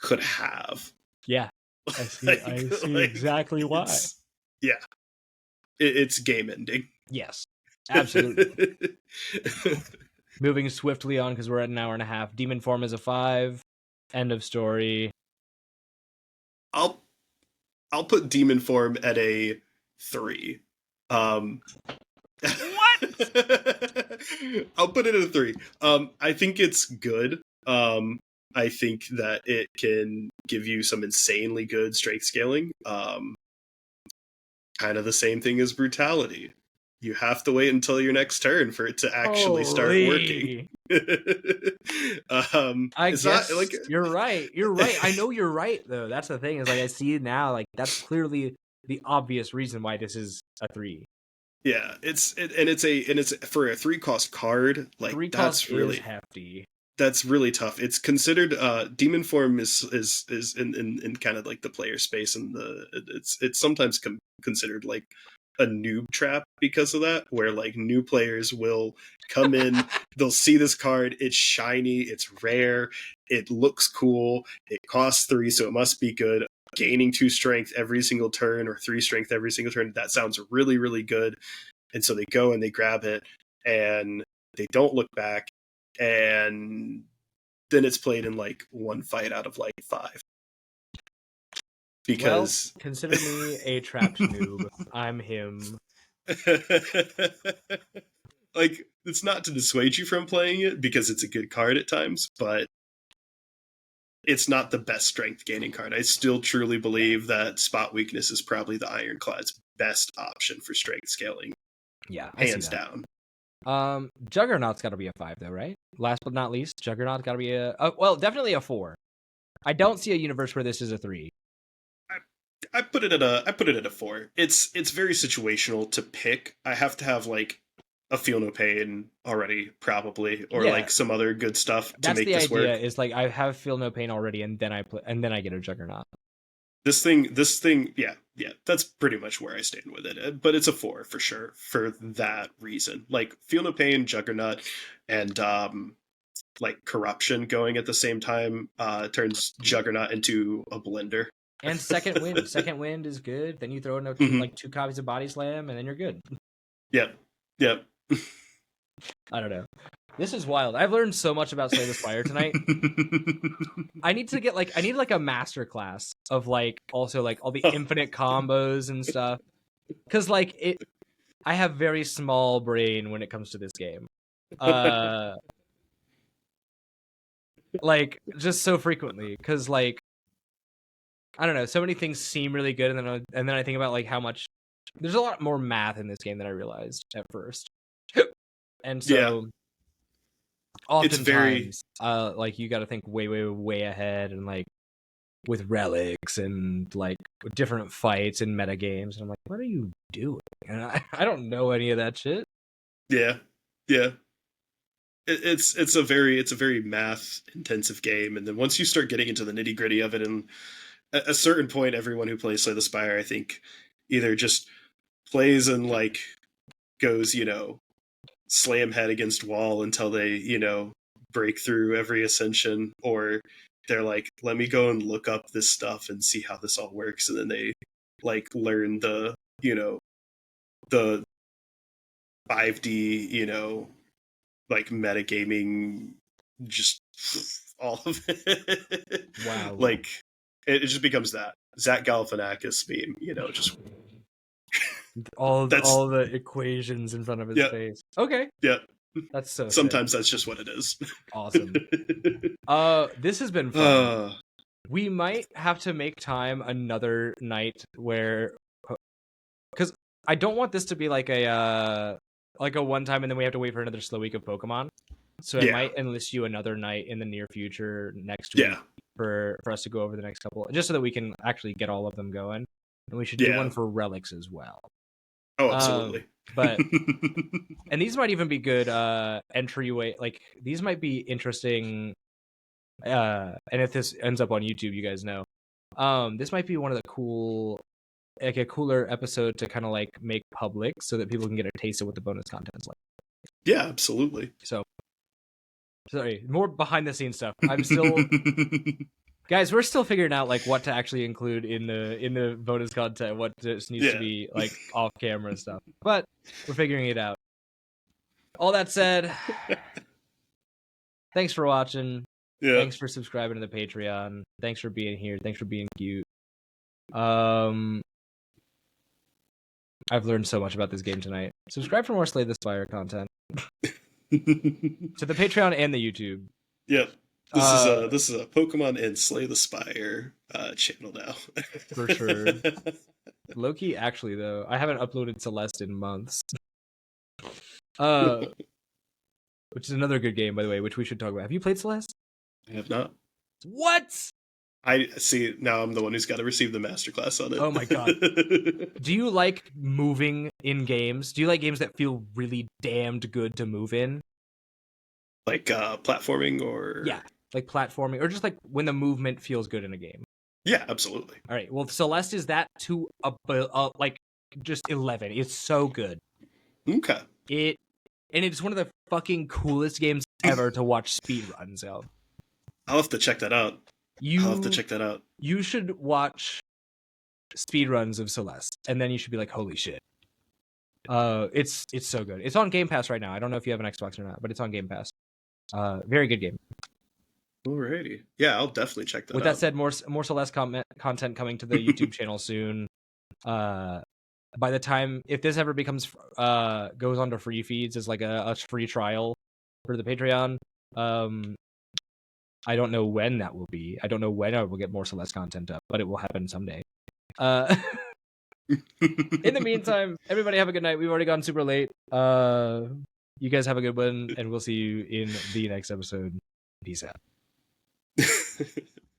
could have. Yeah. I see exactly why. Yeah. It's game ending. Yes. Absolutely. Moving swiftly on because we're at an hour and a half. Demon Form is a 5. End of story. I'll put Demon Form at a 3. What? I'll put it at a 3. I think it's good. I think that it can give you some insanely good strength scaling. Kind of the same thing as Brutality. You have to wait until your next turn for it to actually start working. I guess you're right. You're right. I know you're right, though. That's the thing. Is I see it now. That's clearly the obvious reason why this is a 3. Yeah, it's for a 3-cost card. 3-cost is hefty. That's really tough. It's considered Demon Form is in kind of the player space, and it's sometimes considered a noob trap because of that, where new players will come in, they'll see this card, it's shiny, it's rare, it looks cool, it costs 3, so it must be good. Gaining 2 strength every single turn or 3 strength every single turn, that sounds really, really good. And so they go and they grab it and they don't look back, and then it's played in one fight out of 5. Because consider me a trapped noob. I'm him. It's not to dissuade you from playing it because it's a good card at times, but it's not the best strength gaining card. I still truly believe that Spot Weakness is probably the Ironclad's best option for strength scaling. Yeah, hands down. Juggernaut's got to be a 5 though, right? Last but not least, Juggernaut's got to be definitely a 4. I don't see a universe where this is a 3. I put it at a 4. It's very situational to pick. I have to have a Feel No Pain already, probably, or some other good stuff to make this work. That's the idea. Is I have Feel No Pain already, and then I get a Juggernaut. This thing, yeah, that's pretty much where I stand with it. But it's a 4 for sure for that reason. Feel No Pain, Juggernaut, and Corruption going at the same time turns Juggernaut into a blender. And Second Wind. Second Wind is good. Then you throw in 2 copies of Body Slam, and then you're good. Yep. I don't know. This is wild. I've learned so much about Slay the Spire tonight. I need a master class of also all the infinite combos and stuff. Because I have very small brain when it comes to this game. Just so frequently, because I don't know, so many things seem really good, and then I think about how much there's a lot more math in this game than I realized at first. And so oftentimes it's very you got to think way ahead, and with relics and with different fights and meta games, and I'm what are you doing? And I don't know any of that shit. Yeah. It's a very math intensive game, and then once you start getting into the nitty gritty of it, and at a certain point, everyone who plays Slay the Spire, I think, either just plays and goes slam head against wall until they break through every ascension, or they're let me go and look up this stuff and see how this all works, and then they learn the the 5D metagaming, just all of it. Wow. Like it just becomes that Zach Galifianakis meme, you know, just all the equations in front of his face. Okay. Yeah. That's so sometimes sick. That's just what it is. Awesome. This has been fun. We might have to make time another night where, because I don't want this to be like a one time and then we have to wait for another slow week of Pokemon. So I might enlist you another night in the near future next week for us to go over the next couple, just so that we can actually get all of them going. And we should do one for relics as well. Oh, absolutely. But and these might even be good entryway. Like these might be interesting. And if this ends up on YouTube, you guys know. This might be one of the a cooler episode to kind of like make public so that people can get a taste of what the bonus content's like. Yeah, absolutely. So, sorry, more behind the scenes stuff. I'm still, guys, we're still figuring out like what to actually include in the bonus content, what just needs to be like off camera stuff. But we're figuring it out. All that said, thanks for watching. Yeah. Thanks for subscribing to the Patreon. Thanks for being here. Thanks for being cute. I've learned so much about this game tonight. Subscribe for more Slay the Spire content. To the Patreon and the YouTube. Yep. This is a Pokemon and Slay the Spire channel now. For sure. Low-key, actually, though, I haven't uploaded Celeste in months. Which is another good game, by the way, which we should talk about. Have you played Celeste? I have not. What? I see. Now I'm the one who's got to receive the masterclass on it. Oh my god. Do you like moving in games? Do you like games that feel really damned good to move in? Like platforming or... Yeah, like platforming, or just like when the movement feels good in a game. Yeah, absolutely. All right, well, Celeste is that to like just 11. It's so good. Okay. And it's one of the fucking coolest games ever to watch speedruns of. I'll have to check that out. You should watch speedruns of Celeste, and then you should be like, holy shit. It's so good. It's on Game Pass right now. I don't know if you have an Xbox or not, but it's on Game Pass. Very good game. Alrighty. Yeah, I'll definitely check that out. With that said, more Celeste content coming to the YouTube channel soon. By the time, if this ever becomes goes on to free feeds as like a free trial for the Patreon, I don't know when that will be. I don't know when I will get more Celeste content up, but it will happen someday. In the meantime, everybody have a good night. We've already gone super late. You guys have a good one, and we'll see you in the next episode. Peace out.